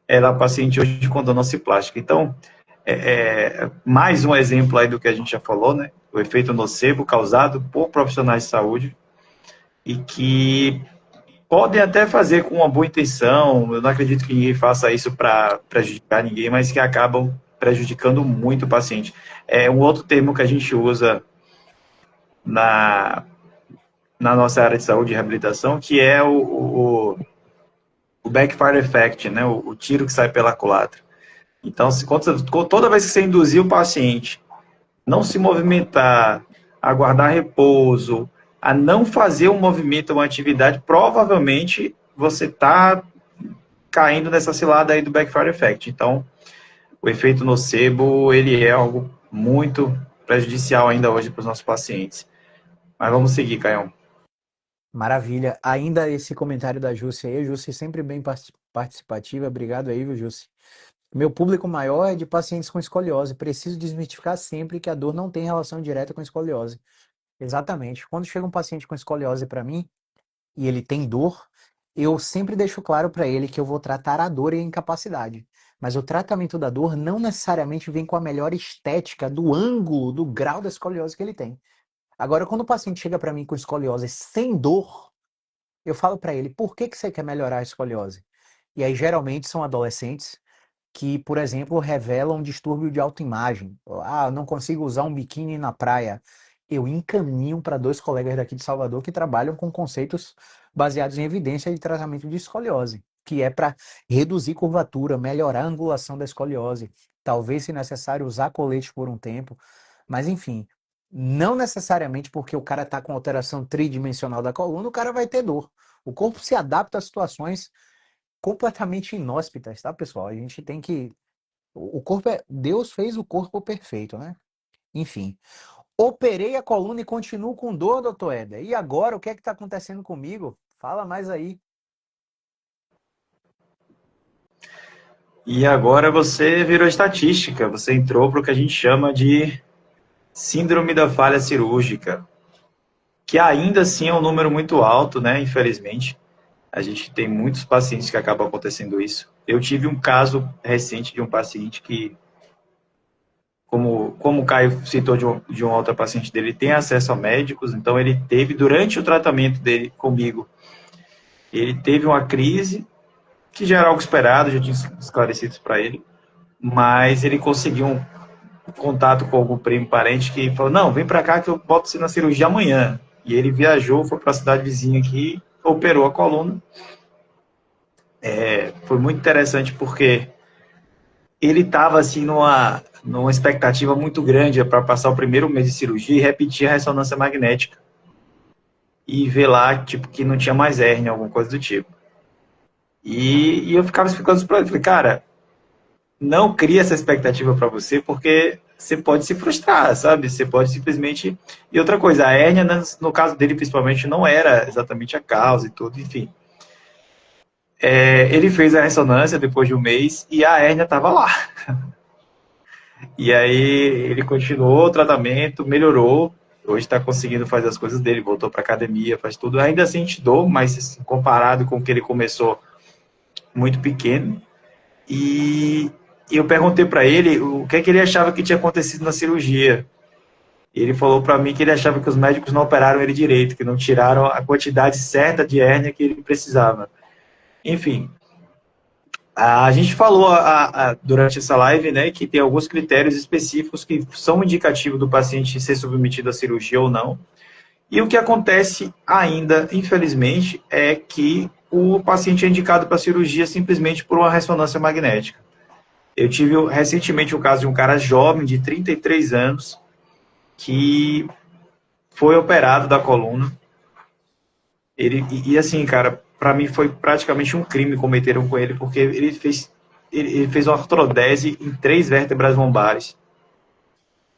Ela é paciente hoje com plástica. Então, mais um exemplo aí do que a gente já falou, né? O efeito nocebo causado por profissionais de saúde e que podem até fazer com uma boa intenção. Eu não acredito que ninguém faça isso para prejudicar ninguém, mas que acabam prejudicando muito o paciente. É um outro termo que a gente usa na, na nossa área de saúde e reabilitação, que é o backfire effect, né? O tiro que sai pela culatra. Então, toda vez que você induzir o paciente não se movimentar, a guardar repouso, a não fazer um movimento, uma atividade, provavelmente você está caindo nessa cilada aí do backfire effect. Então, o efeito nocebo, ele é algo muito prejudicial ainda hoje para os nossos pacientes. Mas vamos seguir, Caião. Maravilha. Ainda esse comentário da Jussi aí, Jussi sempre bem participativa. Obrigado aí, viu, Jussi? Meu público maior é de pacientes com escoliose. Preciso desmistificar sempre que a dor não tem relação direta com escoliose. Exatamente. Quando chega um paciente com escoliose para mim e ele tem dor, eu sempre deixo claro para ele que eu vou tratar a dor e a incapacidade. Mas o tratamento da dor não necessariamente vem com a melhor estética do ângulo, do grau da escoliose que ele tem. Agora, quando o paciente chega para mim com escoliose sem dor, eu falo para ele, por que que você quer melhorar a escoliose? E aí, geralmente, são adolescentes que, por exemplo, revelam um distúrbio de autoimagem. Ah, eu não consigo usar um biquíni na praia. Eu encaminho para dois colegas daqui de Salvador que trabalham com conceitos baseados em evidência de tratamento de escoliose, que é para reduzir curvatura, melhorar a angulação da escoliose, talvez, se necessário, usar colete por um tempo. Mas, enfim, não necessariamente porque o cara está com alteração tridimensional da coluna, o cara vai ter dor. O corpo se adapta a situações completamente inóspitas, tá, pessoal? A gente tem que. O corpo é. Deus fez o corpo perfeito, né? Enfim. Operei a coluna e continuo com dor, doutor Éder. E agora, o que é que está acontecendo comigo? Fala mais aí. E agora você virou estatística, você entrou para o que a gente chama de síndrome da falha cirúrgica, que ainda assim é um número muito alto, né? Infelizmente, a gente tem muitos pacientes que acabam acontecendo isso. Eu tive um caso recente de um paciente que, como o Caio citou de um outro paciente dele, tem acesso a médicos, então ele teve, durante o tratamento dele comigo, ele teve uma crise, que já era algo esperado, já tinha esclarecido isso para ele, mas ele conseguiu um contato com algum primo parente que falou, não, vem para cá que eu boto você na cirurgia amanhã. E ele viajou, foi para a cidade vizinha aqui, operou a coluna. Foi muito interessante porque ele estava assim numa expectativa muito grande para passar o primeiro mês de cirurgia e repetir a ressonância magnética e ver lá tipo que não tinha mais hérnia, alguma coisa do tipo. E eu ficava explicando isso para ele, falei, cara, não cria essa expectativa para você, porque você pode se frustrar, sabe? Você pode simplesmente. E outra coisa, a hérnia, no caso dele principalmente, não era exatamente a causa e tudo, enfim. Ele fez a ressonância depois de um mês e a hérnia estava lá. E aí ele continuou o tratamento, melhorou. Hoje está conseguindo fazer as coisas dele, voltou para academia, faz tudo. Ainda sente dor, mas assim, comparado com o que ele começou, muito pequeno. E eu perguntei para ele o que é que ele achava que tinha acontecido na cirurgia. Ele falou para mim que ele achava que os médicos não operaram ele direito, que não tiraram a quantidade certa de hérnia que ele precisava. Enfim, a gente falou durante essa live, né, que tem alguns critérios específicos que são indicativos do paciente ser submetido à cirurgia ou não. E o que acontece ainda, infelizmente, é que o paciente é indicado para cirurgia simplesmente por uma ressonância magnética. Eu tive recentemente o caso de um cara jovem, de 33 anos, que foi operado da coluna. E assim, cara, para mim foi praticamente um crime cometeram com ele, porque ele fez uma artrodese em 3 vértebras lombares.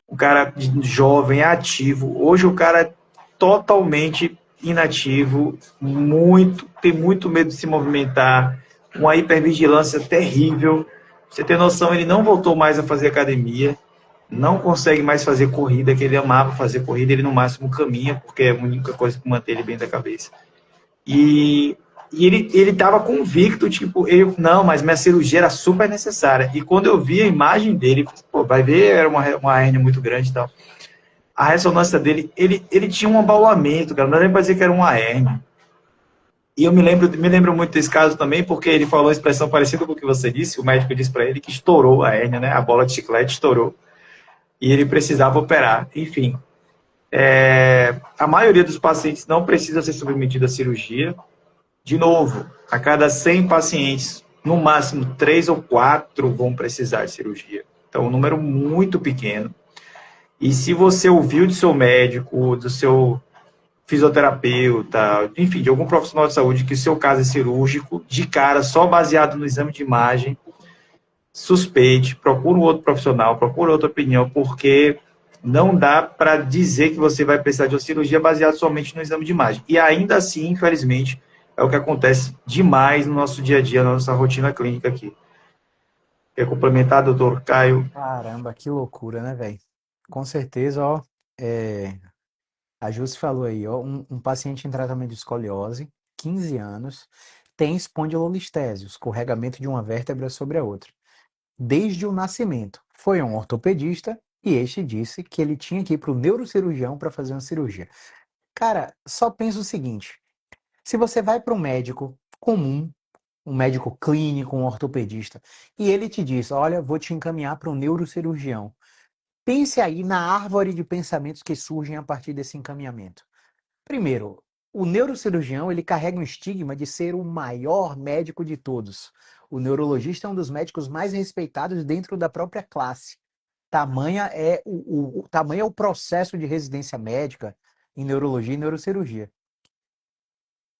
Um cara jovem, ativo. Hoje o cara é totalmente inativo, tem muito medo de se movimentar, uma hipervigilância terrível. Você tem noção, ele não voltou mais a fazer academia, não consegue mais fazer corrida, que ele amava fazer corrida, ele no máximo caminha, porque é a única coisa que mantém ele bem da cabeça. E, e ele estava convicto, tipo, não, mas minha cirurgia era super necessária. E quando eu vi a imagem dele, pô, vai ver, era uma hérnia muito grande e tal. A ressonância dele, ele tinha um abaulamento, cara, não dá nem pra dizer que era uma hérnia. E eu me lembro muito desse caso também, porque ele falou uma expressão parecida com o que você disse, o médico disse para ele que estourou a hérnia, né? A bola de chiclete estourou. E ele precisava operar. Enfim, a maioria dos pacientes não precisa ser submetido à cirurgia. De novo, a cada 100 pacientes, no máximo 3 ou 4 vão precisar de cirurgia. Então, um número muito pequeno. E se você ouviu do seu médico, do seu fisioterapeuta, enfim, de algum profissional de saúde que o seu caso é cirúrgico, de cara, só baseado no exame de imagem, suspeite, procura um outro profissional, procura outra opinião, porque não dá para dizer que você vai precisar de uma cirurgia baseada somente no exame de imagem. E ainda assim, infelizmente, é o que acontece demais no nosso dia a dia, na nossa rotina clínica aqui. Quer complementar, doutor Caio? Caramba, que loucura, né, velho? Com certeza, ó, é, a Jússi falou aí, ó, um paciente em tratamento de escoliose, 15 anos, tem espondilolistese, o escorregamento de uma vértebra sobre a outra, desde o nascimento. Foi a um ortopedista e este disse que ele tinha que ir para o neurocirurgião para fazer uma cirurgia. Cara, só pensa o seguinte: se você vai para um médico comum, um médico clínico, um ortopedista, e ele te diz, olha, vou te encaminhar para um neurocirurgião. Pense aí na árvore de pensamentos que surgem a partir desse encaminhamento. Primeiro, o neurocirurgião ele carrega um estigma de ser o maior médico de todos. O neurologista é um dos médicos mais respeitados dentro da própria classe. Tamanho é o processo de residência médica em neurologia e neurocirurgia.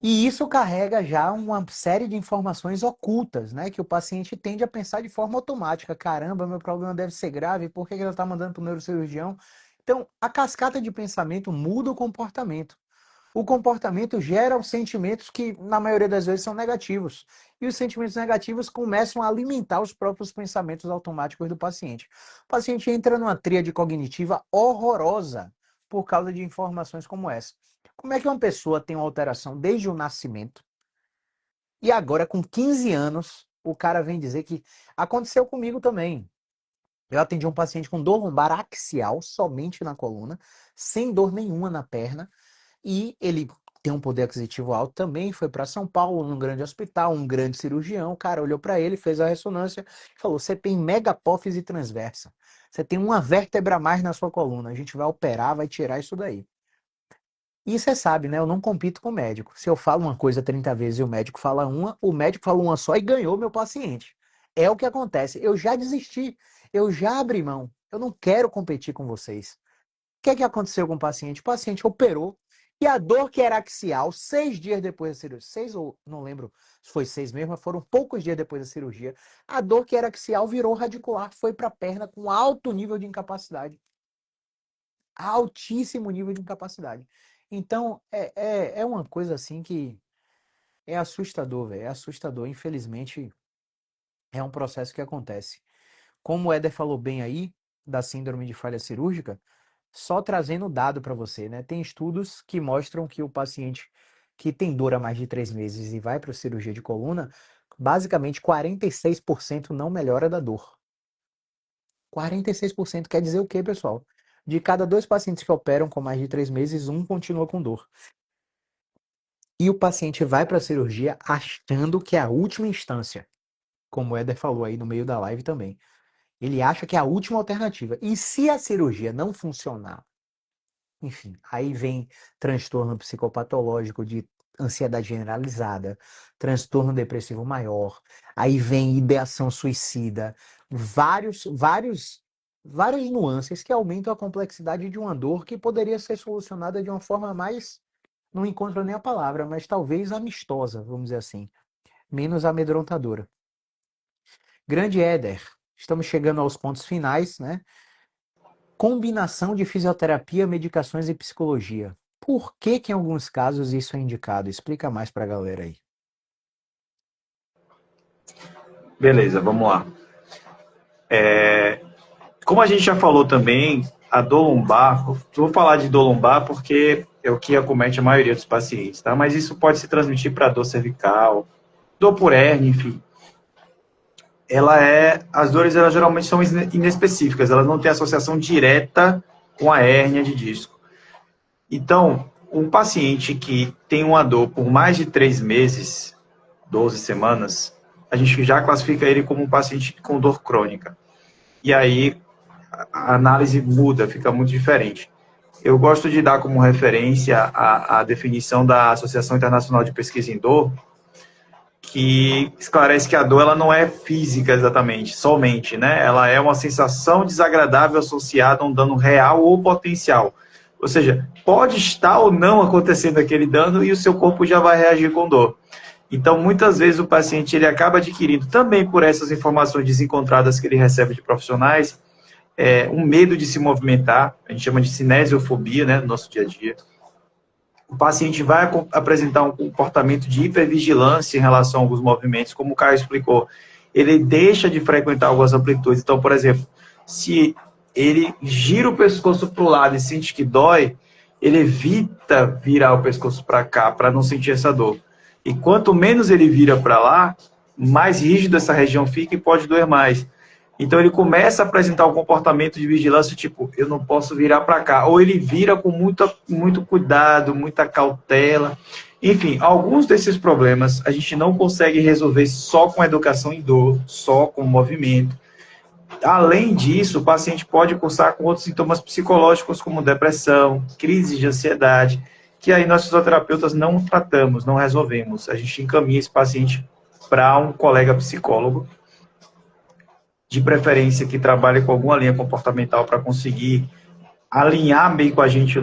E isso carrega já uma série de informações ocultas, né? Que o paciente tende a pensar de forma automática. Caramba, meu problema deve ser grave, por que ele está mandando para o neurocirurgião? Então, a cascata de pensamento muda o comportamento. O comportamento gera os sentimentos que, na maioria das vezes, são negativos. E os sentimentos negativos começam a alimentar os próprios pensamentos automáticos do paciente. O paciente entra numa tríade cognitiva horrorosa por causa de informações como essa. Como é que uma pessoa tem uma alteração desde o nascimento e agora, com 15 anos, o cara vem dizer que aconteceu comigo também. Eu atendi um paciente com dor lombar axial, somente na coluna, sem dor nenhuma na perna, e ele tem um poder aquisitivo alto também, foi para São Paulo, num grande hospital, um grande cirurgião, o cara olhou para ele, fez a ressonância e falou, você tem megapófise transversa, você tem uma vértebra a mais na sua coluna, a gente vai operar, vai tirar isso daí. E você sabe, né? Eu não compito com o médico. Se eu falo uma coisa 30 vezes e o médico fala uma, o médico falou uma só e ganhou meu paciente. É o que acontece. Eu já desisti, eu já abri mão. Eu não quero competir com vocês. O que é que aconteceu com o paciente? O paciente operou e a dor que era axial, 6 dias depois da cirurgia, 6 ou não lembro se foi 6 mesmo, mas foram poucos dias depois da cirurgia, a dor que era axial virou radicular, foi para a perna com alto nível de incapacidade. Altíssimo nível de incapacidade. Então, é uma coisa assim que é assustador, velho. É assustador. Infelizmente, é um processo que acontece. Como o Éder falou bem aí, da síndrome de falha cirúrgica, só trazendo dado para você, né? Tem estudos que mostram que o paciente que tem dor há mais de 3 meses e vai para a cirurgia de coluna, basicamente 46% não melhora da dor. 46% quer dizer o quê, pessoal? De cada 2 pacientes que operam com mais de 3 meses, um continua com dor. E o paciente vai para a cirurgia achando que é a última instância, como o Éder falou aí no meio da live também. Ele acha que é a última alternativa. E se a cirurgia não funcionar, enfim, aí vem transtorno psicopatológico de ansiedade generalizada, transtorno depressivo maior, aí vem ideação suicida, várias nuances que aumentam a complexidade de uma dor que poderia ser solucionada de uma forma mais, não encontro nem a palavra, mas talvez amistosa, vamos dizer assim, menos amedrontadora. Grande Éder, estamos chegando aos pontos finais, né? Combinação de fisioterapia, medicações e psicologia. Por que que em alguns casos isso é indicado? Explica mais para a galera aí. Beleza, vamos lá. Como a gente já falou também, a dor lombar, vou falar de dor lombar porque é o que acomete a maioria dos pacientes, tá? Mas isso pode se transmitir para dor cervical, dor por hernia, enfim. As dores elas geralmente são inespecíficas, elas não têm associação direta com a hérnia de disco. Então, um paciente que tem uma dor por mais de 3 meses, 12 semanas, a gente já classifica ele como um paciente com dor crônica. E aí a análise muda, fica muito diferente. Eu gosto de dar como referência a definição da Associação Internacional de Pesquisa em Dor, que esclarece que a dor ela não é física exatamente, somente, né? Ela é uma sensação desagradável associada a um dano real ou potencial. Ou seja, pode estar ou não acontecendo aquele dano e o seu corpo já vai reagir com dor. Então, muitas vezes o paciente ele acaba adquirindo, também por essas informações desencontradas que ele recebe de profissionais, um medo de se movimentar, a gente chama de cinesiofobia, né, no nosso dia a dia. O paciente vai apresentar um comportamento de hipervigilância em relação a alguns movimentos, como o Caio explicou. Ele deixa de frequentar algumas amplitudes. Então, por exemplo, se ele gira o pescoço para o lado e sente que dói, ele evita virar o pescoço para cá, para não sentir essa dor. E quanto menos ele vira para lá, mais rígido essa região fica e pode doer mais. Então ele começa a apresentar um comportamento de vigilância, tipo, eu não posso virar para cá. Ou ele vira com muito cuidado, muita cautela. Enfim, alguns desses problemas a gente não consegue resolver só com educação em dor, só com movimento. Além disso, o paciente pode cursar com outros sintomas psicológicos, como depressão, crise de ansiedade, que aí nós fisioterapeutas não tratamos, não resolvemos. A gente encaminha esse paciente para um colega psicólogo, de preferência que trabalhe com alguma linha comportamental para conseguir alinhar bem com a gente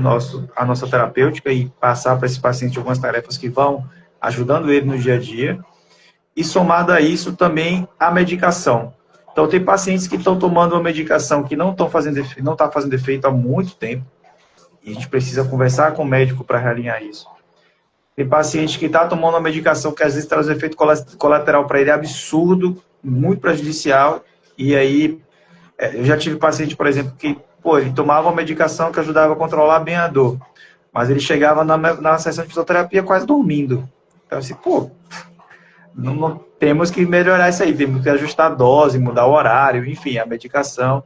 a nossa terapêutica e passar para esse paciente algumas tarefas que vão ajudando ele no dia a dia. E somado a isso também a medicação. Então tem pacientes que estão tomando uma medicação que não está fazendo efeito há muito tempo e a gente precisa conversar com o médico para realinhar isso. Tem paciente que está tomando uma medicação que às vezes traz um efeito colateral para ele absurdo, muito prejudicial, e aí eu já tive paciente, por exemplo, que ele tomava uma medicação que ajudava a controlar bem a dor, mas ele chegava na sessão de fisioterapia quase dormindo. Então, assim, temos que melhorar isso aí, temos que ajustar a dose, mudar o horário, enfim, a medicação.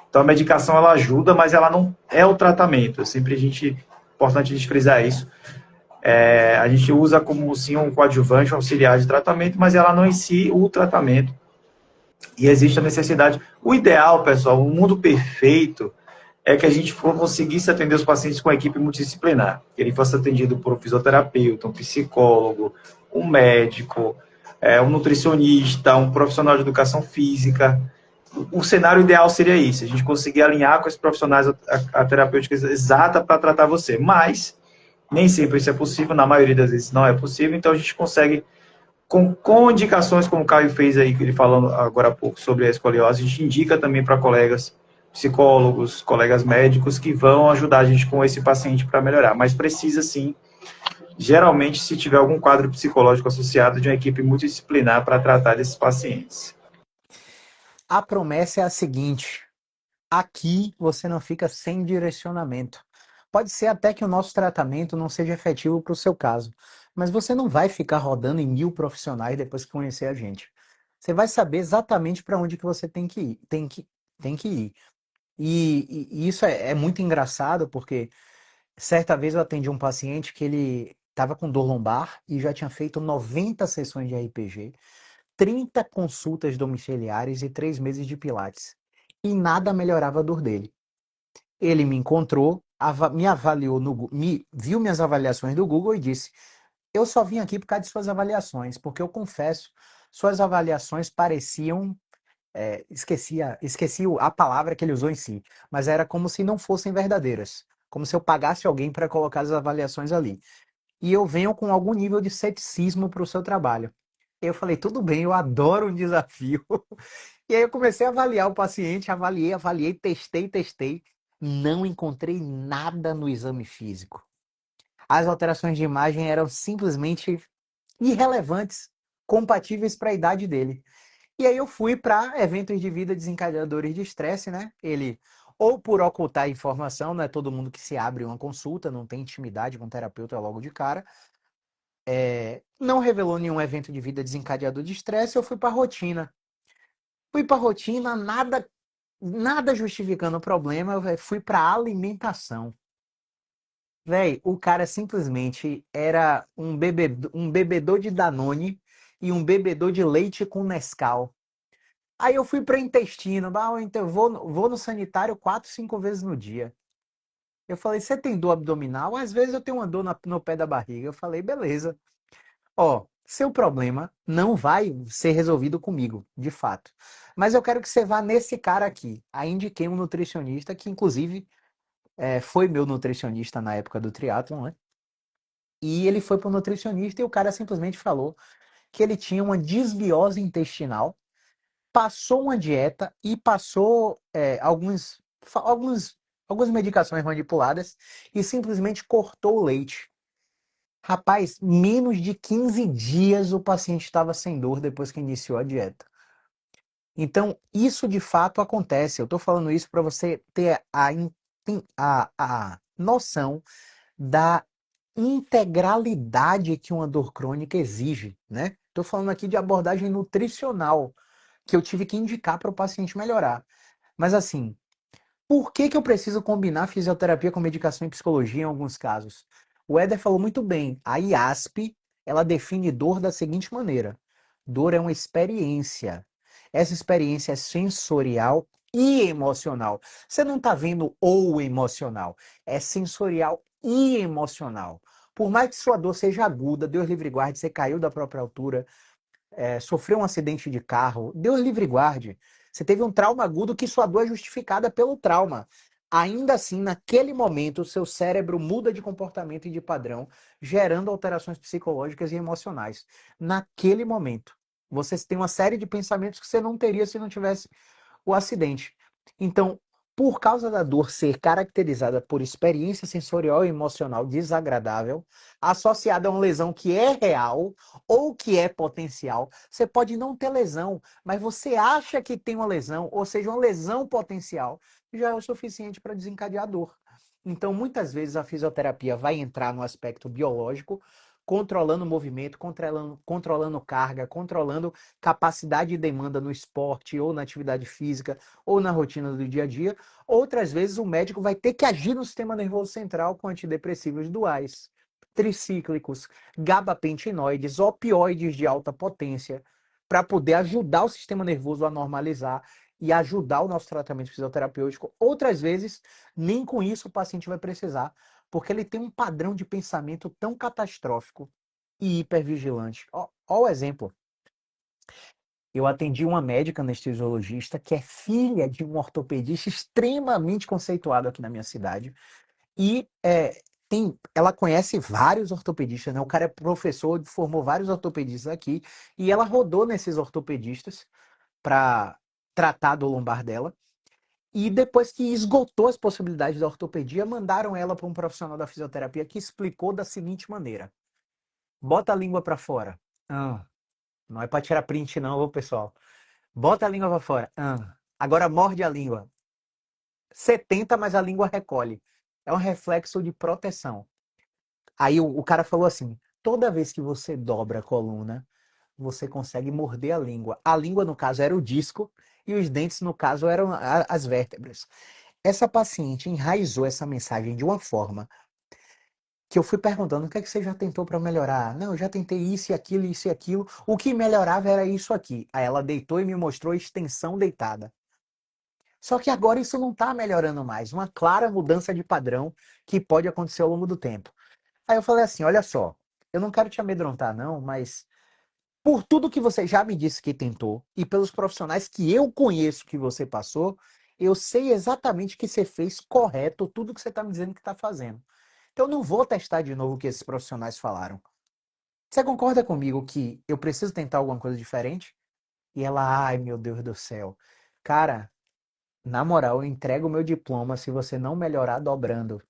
Então, a medicação ela ajuda, mas ela não é o tratamento. Importante a gente frisar isso. A gente usa como sim um coadjuvante, um auxiliar de tratamento, mas ela não em si o tratamento. E existe a necessidade. O ideal, pessoal, o mundo perfeito é que a gente conseguisse atender os pacientes com a equipe multidisciplinar. Que ele fosse atendido por um fisioterapeuta, um psicólogo, um médico, um nutricionista, um profissional de educação física. O cenário ideal seria isso, a gente conseguir alinhar com esses profissionais a terapêutica exata para tratar você. Mas nem sempre isso é possível, na maioria das vezes não é possível, então a gente consegue, com indicações como o Caio fez aí, que ele falando agora há pouco sobre a escoliose, a gente indica também para colegas psicólogos, colegas médicos que vão ajudar a gente com esse paciente para melhorar. Mas precisa sim, geralmente, se tiver algum quadro psicológico associado, de uma equipe multidisciplinar para tratar desses pacientes. A promessa é a seguinte: aqui você não fica sem direcionamento. Pode ser até que o nosso tratamento não seja efetivo para o seu caso, mas você não vai ficar rodando em 1000 profissionais depois que conhecer a gente. Você vai saber exatamente para onde que você tem que ir, tem que ir. E isso é muito engraçado porque certa vez eu atendi um paciente que ele estava com dor lombar e já tinha feito 90 sessões de RPG, 30 consultas domiciliares e 3 meses de pilates. E nada melhorava a dor dele. Ele me encontrou, me avaliou viu minhas avaliações do Google e disse: eu só vim aqui por causa de suas avaliações, porque eu confesso, suas avaliações pareciam, esqueci a palavra que ele usou em si, mas era como se não fossem verdadeiras, como se eu pagasse alguém para colocar as avaliações ali. E eu venho com algum nível de ceticismo para o seu trabalho. Eu falei, tudo bem, eu adoro um desafio. E aí eu comecei a avaliar o paciente, avaliei, testei. Não encontrei nada no exame físico. As alterações de imagem eram simplesmente irrelevantes, compatíveis para a idade dele. E aí eu fui para eventos de vida desencadeadores de estresse, né? Ele, ou por ocultar informação, não é todo mundo que se abre uma consulta, não tem intimidade com o terapeuta logo de cara, não revelou nenhum evento de vida desencadeador de estresse, eu fui para a rotina. Fui para a rotina, nada justificando o problema, eu fui para alimentação. Véi, o cara simplesmente era um bebedor de Danone e um bebedor de leite com Nescau. Aí eu fui para intestino, então vou no sanitário 4, 5 vezes no dia. Eu falei, você tem dor abdominal? Às vezes eu tenho uma dor no pé da barriga. Eu falei, beleza. Ó, seu problema não vai ser resolvido comigo, de fato. Mas eu quero que você vá nesse cara aqui. Aí indiquei um nutricionista que, inclusive, foi meu nutricionista na época do triatlon, né? E ele foi pro nutricionista e o cara simplesmente falou que ele tinha uma desbiose intestinal, passou uma dieta e passou algumas medicações manipuladas e simplesmente cortou o leite. Rapaz, menos de 15 dias o paciente estava sem dor depois que iniciou a dieta. Então, isso de fato acontece. Eu estou falando isso para você ter a noção da integralidade que uma dor crônica exige, né? Estou falando aqui de abordagem nutricional que eu tive que indicar para o paciente melhorar. Mas assim, por que que eu preciso combinar fisioterapia com medicação e psicologia em alguns casos? O Éder falou muito bem. A IASP, ela define dor da seguinte maneira: dor é uma experiência. Essa experiência é sensorial e emocional. Você não está vendo o emocional, é sensorial e emocional. Por mais que sua dor seja aguda, Deus livre e guarde, você caiu da própria altura, sofreu um acidente de carro, Deus livre e guarde. Você teve um trauma agudo que sua dor é justificada pelo trauma. Ainda assim, naquele momento, o seu cérebro muda de comportamento e de padrão, gerando alterações psicológicas e emocionais. Naquele momento, você tem uma série de pensamentos que você não teria se não tivesse o acidente. Então, por causa da dor ser caracterizada por experiência sensorial e emocional desagradável, associada a uma lesão que é real ou que é potencial, você pode não ter lesão, mas você acha que tem uma lesão, ou seja, uma lesão potencial, já é o suficiente para desencadear a dor. Então, muitas vezes a fisioterapia vai entrar no aspecto biológico, controlando o movimento, controlando carga, controlando capacidade e demanda no esporte, ou na atividade física, ou na rotina do dia a dia. Outras vezes o médico vai ter que agir no sistema nervoso central com antidepressivos duais, tricíclicos, gabapentinoides, opioides de alta potência, para poder ajudar o sistema nervoso a normalizar e ajudar o nosso tratamento fisioterapêutico. Outras vezes, nem com isso o paciente vai precisar, porque ele tem um padrão de pensamento tão catastrófico e hipervigilante. Ó o exemplo. Eu atendi uma médica anestesiologista que é filha de um ortopedista extremamente conceituado aqui na minha cidade. E ela conhece vários ortopedistas, né? O cara é professor, formou vários ortopedistas aqui. E ela rodou nesses ortopedistas para tratar do lombar dela. E depois que esgotou as possibilidades da ortopedia, mandaram ela para um profissional da fisioterapia que explicou da seguinte maneira: bota a língua para fora. Ah, não é para tirar print, não, ô pessoal. Bota a língua para fora. Ah, agora morde a língua. Você tenta, mas a língua recolhe. É um reflexo de proteção. Aí o cara falou assim: toda vez que você dobra a coluna, você consegue morder a língua. A língua, no caso, era o disco e os dentes, no caso, eram as vértebras. Essa paciente enraizou essa mensagem de uma forma que eu fui perguntando: o que é que você já tentou para melhorar? Não, eu já tentei isso e aquilo, isso e aquilo. O que melhorava era isso aqui. Aí ela deitou e me mostrou a extensão deitada. Só que agora isso não está melhorando mais. Uma clara mudança de padrão que pode acontecer ao longo do tempo. Aí eu falei assim: olha só, eu não quero te amedrontar, não, mas por tudo que você já me disse que tentou e pelos profissionais que eu conheço que você passou, eu sei exatamente que você fez correto tudo que você está me dizendo que está fazendo. Então eu não vou testar de novo o que esses profissionais falaram. Você concorda comigo que eu preciso tentar alguma coisa diferente? E ela, ai meu Deus do céu. Cara, na moral, eu entrego o meu diploma se você não melhorar dobrando.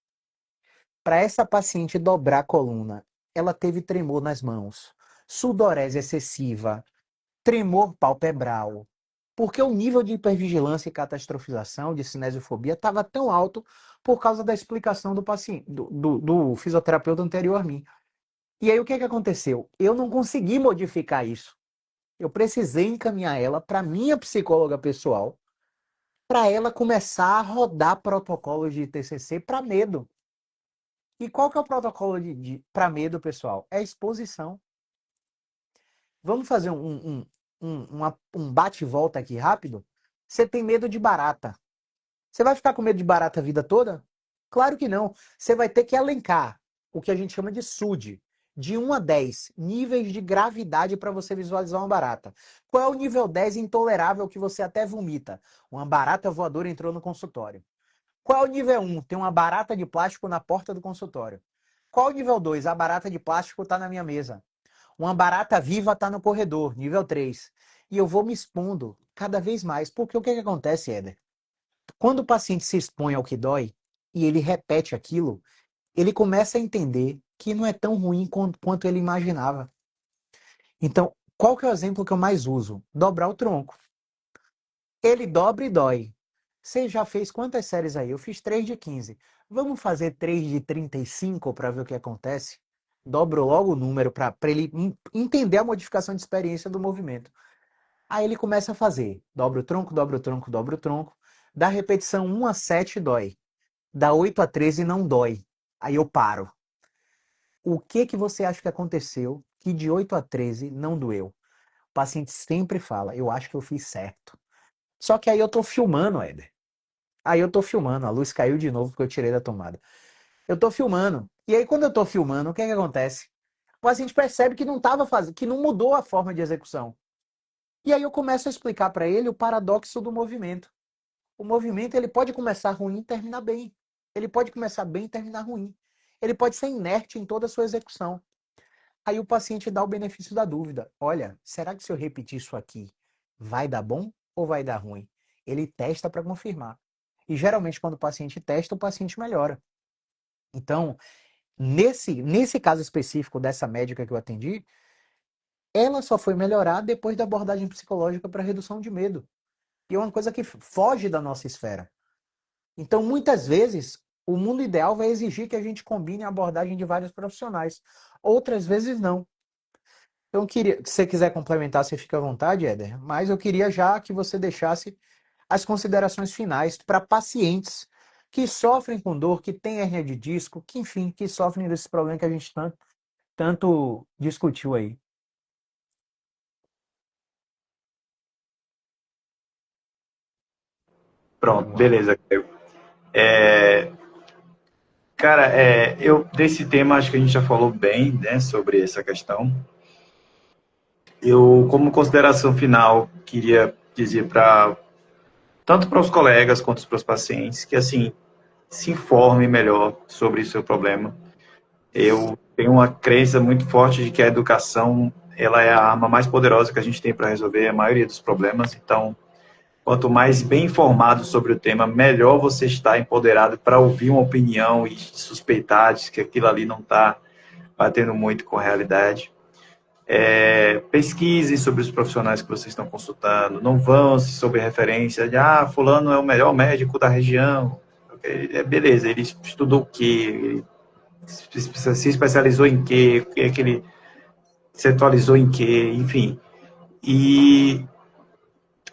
Para essa paciente dobrar a coluna, ela teve tremor nas mãos, sudorese excessiva, tremor palpebral, porque o nível de hipervigilância e catastrofização, de cinesiofobia, estava tão alto por causa da explicação do paciente, do fisioterapeuta anterior a mim. E aí o que que aconteceu? Eu não consegui modificar isso. Eu precisei encaminhar ela para minha psicóloga pessoal, para ela começar a rodar protocolos de TCC para medo. E qual que é o protocolo para medo, pessoal? É exposição. Vamos fazer um bate e volta aqui rápido? Você tem medo de barata. Você vai ficar com medo de barata a vida toda? Claro que não. Você vai ter que elencar o que a gente chama de SUD, de 1 a 10, níveis de gravidade para você visualizar uma barata. Qual é o nível 10 intolerável que você até vomita? Uma barata voadora entrou no consultório. Qual é o nível 1? Tem uma barata de plástico na porta do consultório. Qual é o nível 2? A barata de plástico está na minha mesa. Uma barata viva está no corredor, nível 3. E eu vou me expondo cada vez mais. Porque o que acontece, Éder? Quando o paciente se expõe ao que dói e ele repete aquilo, ele começa a entender que não é tão ruim quanto ele imaginava. Então, qual que é o exemplo que eu mais uso? Dobrar o tronco. Ele dobra e dói. Você já fez quantas séries aí? Eu fiz 3 de 15. Vamos fazer 3 de 35 para ver o que acontece? Dobro logo o número para ele entender a modificação de experiência do movimento. Aí ele começa a fazer. Dobra o tronco, dobra o tronco, dobra o tronco. Da repetição 1 a 7 dói. Da 8 a 13 não dói. Aí eu paro. O que que você acha que aconteceu que de 8 a 13 não doeu? O paciente sempre fala, eu acho que eu fiz certo. Só que aí eu tô filmando, Éder. Aí eu tô filmando, a luz caiu de novo porque eu tirei da tomada. Eu tô filmando. E aí quando eu tô filmando, o que é que acontece? O paciente percebe que não estava fazendo, que não mudou a forma de execução. E aí eu começo a explicar para ele o paradoxo do movimento. O movimento ele pode começar ruim e terminar bem. Ele pode começar bem e terminar ruim. Ele pode ser inerte em toda a sua execução. Aí o paciente dá o benefício da dúvida. Olha, será que se eu repetir isso aqui, vai dar bom ou vai dar ruim? Ele testa para confirmar. E geralmente quando o paciente testa, o paciente melhora. Então, nesse caso específico dessa médica que eu atendi, ela só foi melhorar depois da abordagem psicológica para redução de medo. E é uma coisa que foge da nossa esfera. Então, muitas vezes, o mundo ideal vai exigir que a gente combine a abordagem de vários profissionais. Outras vezes, não. Então, queria, se você quiser complementar, você fica à vontade, Éder. Mas eu queria já que você deixasse as considerações finais para pacientes que sofrem com dor, que têm hérnia de disco, que, enfim, que sofrem desse problema que a gente tanto discutiu aí. Pronto, beleza. Cara, eu desse tema acho que a gente já falou bem, né, sobre essa questão. Eu, como consideração final, queria dizer para tanto para os colegas quanto para os pacientes que assim se informe melhor sobre o seu problema. Eu tenho uma crença muito forte de que a educação ela é a arma mais poderosa que a gente tem para resolver a maioria dos problemas. Então, quanto mais bem informado sobre o tema, melhor você está empoderado para ouvir uma opinião e suspeitar de que aquilo ali não está batendo muito com a realidade. Pesquisem sobre os profissionais que vocês estão consultando, não vão sob referência de, fulano é o melhor médico da região. Beleza, ele estudou o quê? Ele se especializou em quê? O que é que ele se atualizou em quê? Enfim. E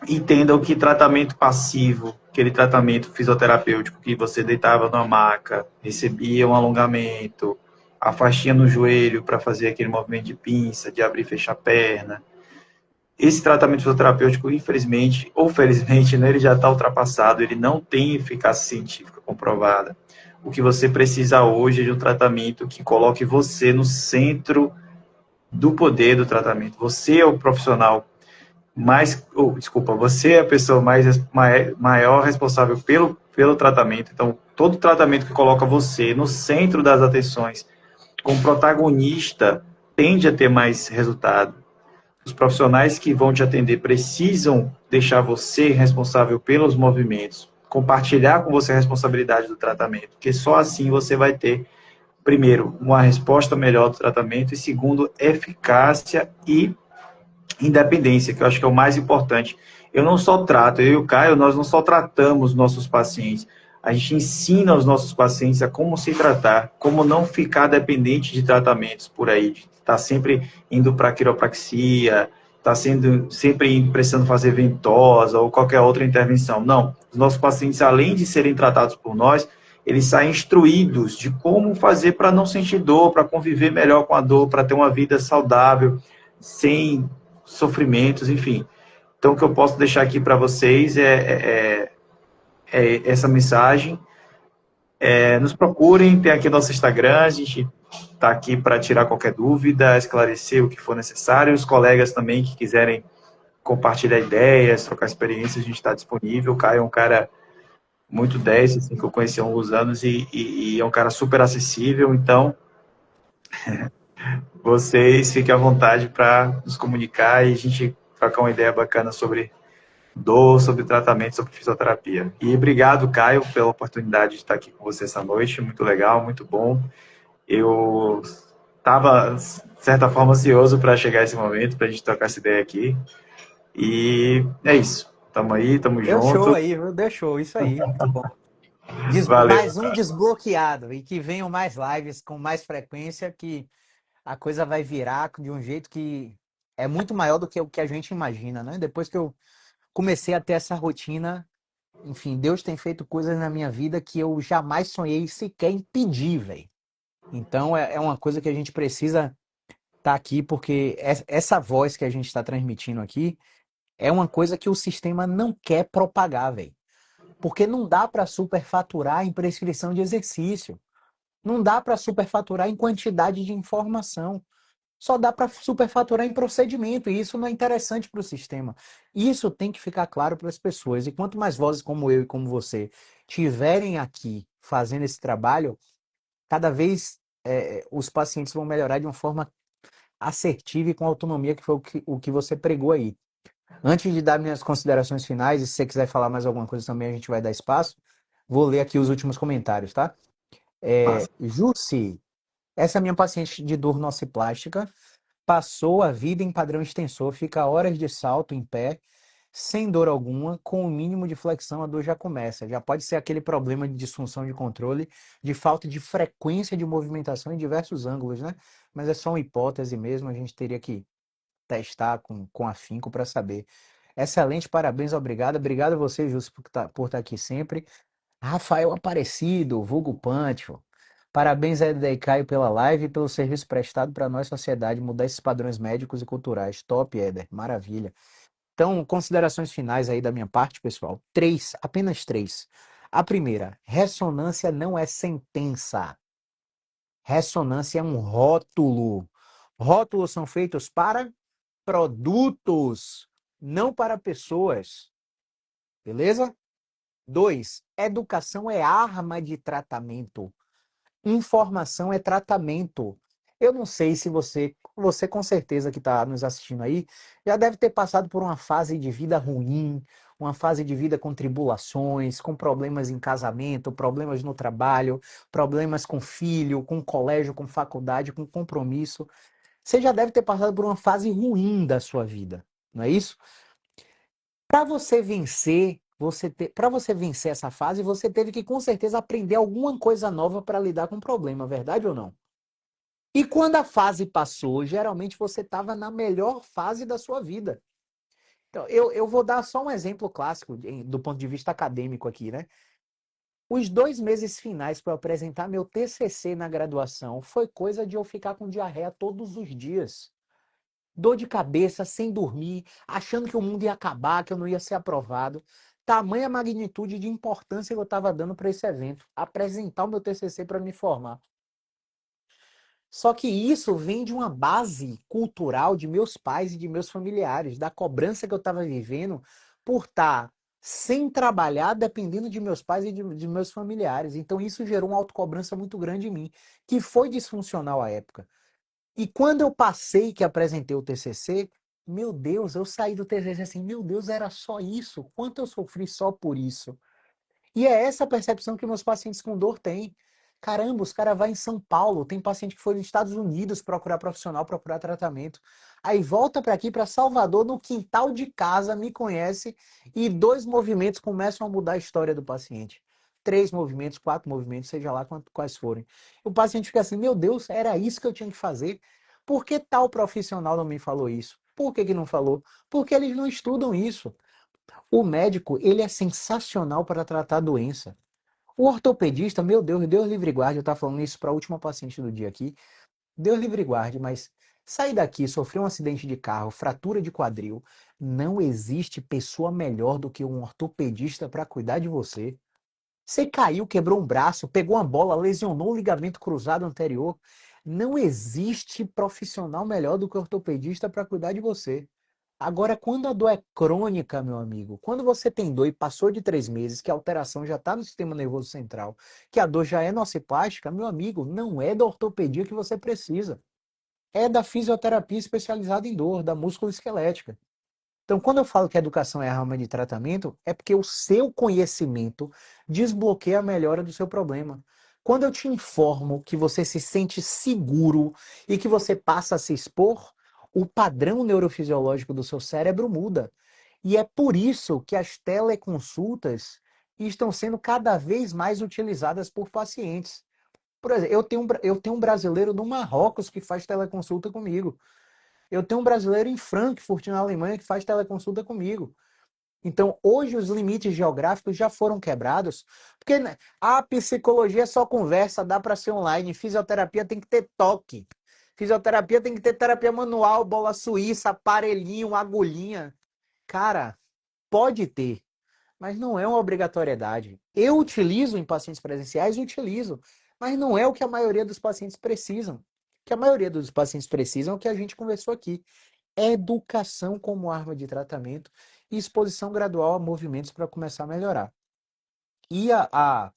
entendam que tratamento passivo, aquele tratamento fisioterapêutico que você deitava na maca, recebia um alongamento, a faixinha no joelho para fazer aquele movimento de pinça, de abrir e fechar a perna. Esse tratamento fisioterapêutico, infelizmente ou felizmente, né, ele já está ultrapassado, ele não tem eficácia científica comprovada. O que você precisa hoje é de um tratamento que coloque você no centro do poder do tratamento. Você é o profissional desculpa, você é a pessoa maior responsável pelo tratamento. Então, todo tratamento que coloca você no centro das atenções, como protagonista, tende a ter mais resultado. Os profissionais que vão te atender precisam deixar você responsável pelos movimentos, compartilhar com você a responsabilidade do tratamento, porque só assim você vai ter, primeiro, uma resposta melhor do tratamento e, segundo, eficácia e independência, que eu acho que é o mais importante. Eu não só trato, eu e o Caio, nós não só tratamos nossos pacientes, a gente ensina os nossos pacientes a como se tratar, como não ficar dependente de tratamentos por aí, de estar sempre indo para quiropraxia, estar sendo sempre precisando fazer ventosa ou qualquer outra intervenção. Não, os nossos pacientes, além de serem tratados por nós, eles saem instruídos de como fazer para não sentir dor, para conviver melhor com a dor, para ter uma vida saudável, sem sofrimentos, enfim. Então, o que eu posso deixar aqui para vocês é essa mensagem. Nos procurem, tem aqui nosso Instagram, a gente está aqui para tirar qualquer dúvida, esclarecer o que for necessário. Os colegas também que quiserem compartilhar ideias, trocar experiências, a gente está disponível. O Caio é um cara muito 10, assim, que eu conheci há alguns anos e é um cara super acessível, então vocês fiquem à vontade para nos comunicar e a gente trocar uma ideia bacana sobre dor, sobre tratamento, sobre fisioterapia. E obrigado, Caio, pela oportunidade de estar aqui com você essa noite. Muito legal, muito bom. Eu estava, de certa forma, ansioso para chegar esse momento, para a gente trocar essa ideia aqui. E é isso. Tamo aí, tamo Deu show junto. aí, viu? Deu show, isso aí, muito bom. Valeu. Mais um desbloqueado e que venham mais lives com mais frequência, que a coisa vai virar de um jeito que é muito maior do que o que a gente imagina, né? Depois que eu comecei a ter essa rotina, enfim, Deus tem feito coisas na minha vida que eu jamais sonhei sequer em pedir, velho. Então, é uma coisa que a gente precisa estar aqui, porque essa voz que a gente está transmitindo aqui é uma coisa que o sistema não quer propagar, velho. Porque não dá para superfaturar em prescrição de exercício. Não dá para superfaturar em quantidade de informação. Só dá para superfaturar em procedimento, e isso não é interessante para o sistema. Isso tem que ficar claro para as pessoas. E quanto mais vozes como eu e como você tiverem aqui fazendo esse trabalho, cada vez os pacientes vão melhorar de uma forma assertiva e com autonomia, que foi o que você pregou aí. Antes de dar minhas considerações finais, e se você quiser falar mais alguma coisa também, a gente vai dar espaço. Vou ler aqui os últimos comentários, tá? Massa. Jussi, essa é minha paciente de dor nociplástica. Passou a vida em padrão extensor, fica horas de salto em pé, sem dor alguma, com o mínimo de flexão a dor já começa. Já pode ser aquele problema de disfunção de controle, de falta de frequência de movimentação em diversos ângulos, né? Mas é só uma hipótese mesmo, a gente teria que testar com afinco para saber. Excelente, parabéns, obrigado. Obrigado a você, Júlio, por estar aqui sempre. Rafael Aparecido, vulgo Pancho. Parabéns, Eda e Caio, pela live e pelo serviço prestado para a nossa sociedade, mudar esses padrões médicos e culturais. Top, Éder, maravilha. Então, considerações finais aí da minha parte, pessoal. Três, apenas três. A primeira, ressonância não é sentença. Ressonância é um rótulo. Rótulos são feitos para produtos, não para pessoas. Beleza? Dois, educação é arma de tratamento. Informação é tratamento. Eu não sei se você com certeza que está nos assistindo aí, já deve ter passado por uma fase de vida ruim, uma fase de vida com tribulações, com problemas em casamento, problemas no trabalho, problemas com filho, com colégio, com faculdade, com compromisso. Você já deve ter passado por uma fase ruim da sua vida, não é isso? Para você vencer, para você vencer essa fase, você teve que com certeza aprender alguma coisa nova para lidar com o problema, verdade ou não? E quando a fase passou, geralmente você estava na melhor fase da sua vida. Então, eu vou dar só um exemplo clássico do ponto de vista acadêmico aqui, né? Os 2 meses finais para eu apresentar meu TCC na graduação foi coisa de eu ficar com diarreia todos os dias. Dor de cabeça, sem dormir, achando que o mundo ia acabar, que eu não ia ser aprovado. Tamanha magnitude de importância que eu estava dando para esse evento. Apresentar o meu TCC para me formar. Só que isso vem de uma base cultural de meus pais e de meus familiares, da cobrança que eu estava vivendo por estar sem trabalhar, dependendo de meus pais e de meus familiares. Então isso gerou uma autocobrança muito grande em mim, que foi disfuncional à época. E quando eu passei que apresentei o TCC, meu Deus, eu saí do TCC assim, meu Deus, era só isso? Quanto eu sofri só por isso? E é essa percepção que meus pacientes com dor têm. Caramba, os caras vão em São Paulo, tem paciente que foi nos Estados Unidos procurar profissional, procurar tratamento. Aí volta para aqui, para Salvador, no quintal de casa, me conhece e 2 movimentos começam a mudar a história do paciente. 3 movimentos, 4 movimentos, seja lá quais forem. O paciente fica assim, meu Deus, era isso que eu tinha que fazer? Por que tal profissional não me falou isso? Por que não falou? Porque eles não estudam isso. O médico, ele é sensacional para tratar a doença. O ortopedista, meu Deus, Deus livre e guarde, eu estava falando isso para a última paciente do dia aqui. Deus livre e guarde, mas sair daqui, sofrer um acidente de carro, fratura de quadril, não existe pessoa melhor do que um ortopedista para cuidar de você. Você caiu, quebrou um braço, pegou uma bola, lesionou o ligamento cruzado anterior. Não existe profissional melhor do que o ortopedista para cuidar de você. Agora, quando a dor é crônica, meu amigo, quando você tem dor e passou de 3 meses, que a alteração já está no sistema nervoso central, que a dor já é nociplástica, meu amigo, não é da ortopedia que você precisa. É da fisioterapia especializada em dor, da músculo-esquelética. Então, quando eu falo que a educação é arma de tratamento, é porque o seu conhecimento desbloqueia a melhora do seu problema. Quando eu te informo que você se sente seguro e que você passa a se expor, o padrão neurofisiológico do seu cérebro muda. E é por isso que as teleconsultas estão sendo cada vez mais utilizadas por pacientes. Por exemplo, eu tenho um brasileiro do Marrocos que faz teleconsulta comigo. Eu tenho um brasileiro em Frankfurt, na Alemanha, que faz teleconsulta comigo. Então, hoje os limites geográficos já foram quebrados, porque né, a psicologia é só conversa, dá para ser online, fisioterapia tem que ter toque. Fisioterapia tem que ter terapia manual, bola suíça, aparelhinho, agulhinha. Cara, pode ter, mas não é uma obrigatoriedade. Eu utilizo em pacientes presenciais, utilizo, mas não é o que a maioria dos pacientes precisam. O que a maioria dos pacientes precisam é o que a gente conversou aqui. Educação como arma de tratamento e exposição gradual a movimentos para começar a melhorar. E a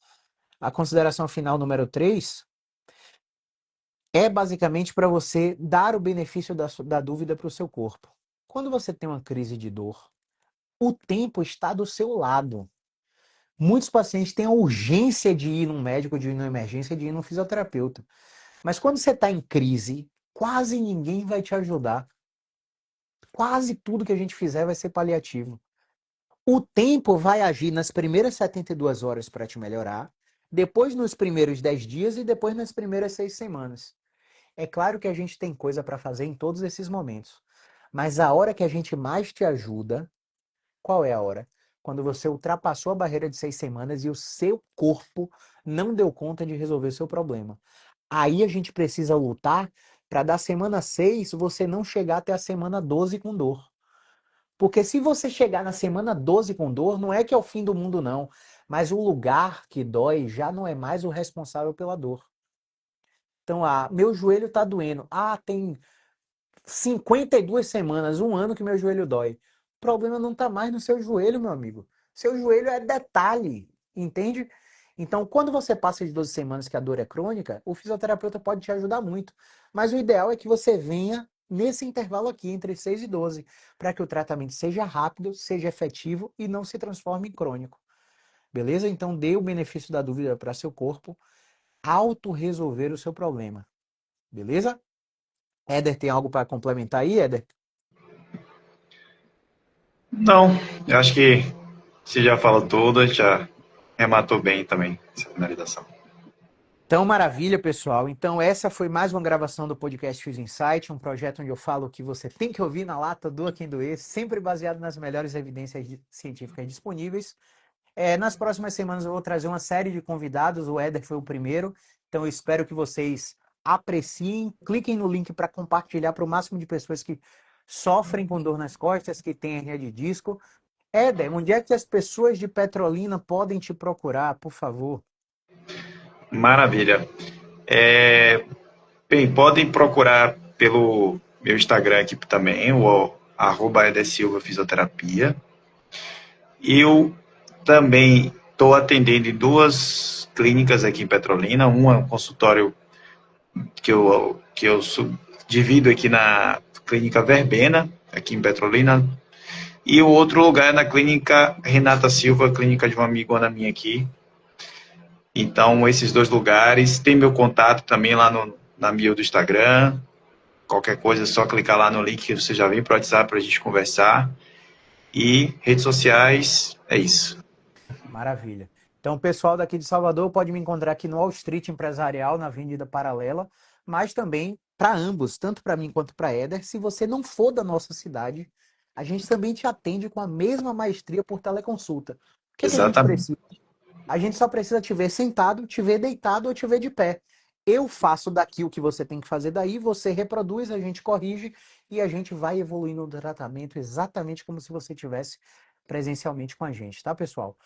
consideração final número 3 é basicamente para você dar o benefício da dúvida para o seu corpo. Quando você tem uma crise de dor, o tempo está do seu lado. Muitos pacientes têm a urgência de ir num médico, de ir numa emergência, de ir num fisioterapeuta. Mas quando você está em crise, quase ninguém vai te ajudar. Quase tudo que a gente fizer vai ser paliativo. O tempo vai agir nas primeiras 72 horas para te melhorar, depois nos primeiros 10 dias e depois nas primeiras 6 semanas. É claro que a gente tem coisa para fazer em todos esses momentos, mas a hora que a gente mais te ajuda, qual é a hora? Quando você ultrapassou a barreira de 6 semanas e o seu corpo não deu conta de resolver o seu problema. Aí a gente precisa lutar para da semana 6 você não chegar até a semana 12 com dor. Porque se você chegar na semana 12 com dor, não é que é o fim do mundo, não. Mas o lugar que dói já não é mais o responsável pela dor. Então, meu joelho está doendo. Tem 52 semanas, um ano que meu joelho dói. O problema não está mais no seu joelho, meu amigo. Seu joelho é detalhe, entende? Então, quando você passa de 12 semanas que a dor é crônica, o fisioterapeuta pode te ajudar muito. Mas o ideal é que você venha nesse intervalo aqui, entre 6 e 12, para que o tratamento seja rápido, seja efetivo e não se transforme em crônico. Beleza? Então, dê o benefício da dúvida para seu corpo, auto-resolver o seu problema. Beleza? Éder, tem algo para complementar aí, Éder? Não, eu acho que você já falou tudo, já rematou bem também essa finalização. Então, maravilha, pessoal. Então, essa foi mais uma gravação do podcast Fiz Insight, um projeto onde eu falo que você tem que ouvir na lata, doa quem doer, sempre baseado nas melhores evidências científicas disponíveis. Nas próximas semanas eu vou trazer uma série de convidados, o Éder foi o primeiro, então eu espero que vocês apreciem, cliquem no link para compartilhar para o máximo de pessoas que sofrem com dor nas costas, que têm hernia de disco. Éder, onde é que as pessoas de Petrolina podem te procurar, por favor? Maravilha. É, bem, podem procurar pelo meu Instagram aqui também, o @edesilva Fisioterapia. Eu também estou atendendo em duas clínicas aqui em Petrolina. Uma é um consultório que eu divido aqui na Clínica Verbena, aqui em Petrolina. E o outro lugar é na Clínica Renata Silva, clínica de uma amigona minha aqui. Então, esses dois lugares. Tem meu contato também lá na bio do Instagram. Qualquer coisa é só clicar lá no link que você já vem para o WhatsApp para a gente conversar. E redes sociais, é isso. Maravilha. Então, o pessoal daqui de Salvador pode me encontrar aqui no Wall Street Empresarial, na Avenida Paralela, mas também para ambos, tanto para mim quanto para Éder. Se você não for da nossa cidade, a gente também te atende com a mesma maestria por teleconsulta. O que é que a gente Exatamente. precisa? A gente só precisa te ver sentado, te ver deitado ou te ver de pé. Eu faço daqui o que você tem que fazer daí, você reproduz, a gente corrige e a gente vai evoluindo o tratamento exatamente como se você tivesse presencialmente com a gente, tá, pessoal?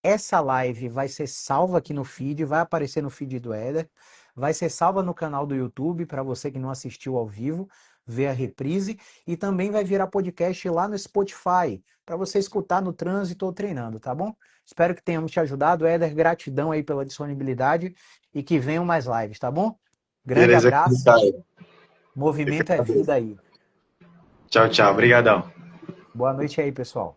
Essa live vai ser salva aqui no feed, vai aparecer no feed do Éder, vai ser salva no canal do YouTube para você que não assistiu ao vivo, ver a reprise e também vai virar podcast lá no Spotify para você escutar no trânsito ou treinando, tá bom? Espero que tenhamos te ajudado, Éder, gratidão aí pela disponibilidade e que venham mais lives, tá bom? Grande Beleza, abraço, Caio. movimento é vida aí. Tchau, tchau. Obrigadão. Boa noite aí, pessoal.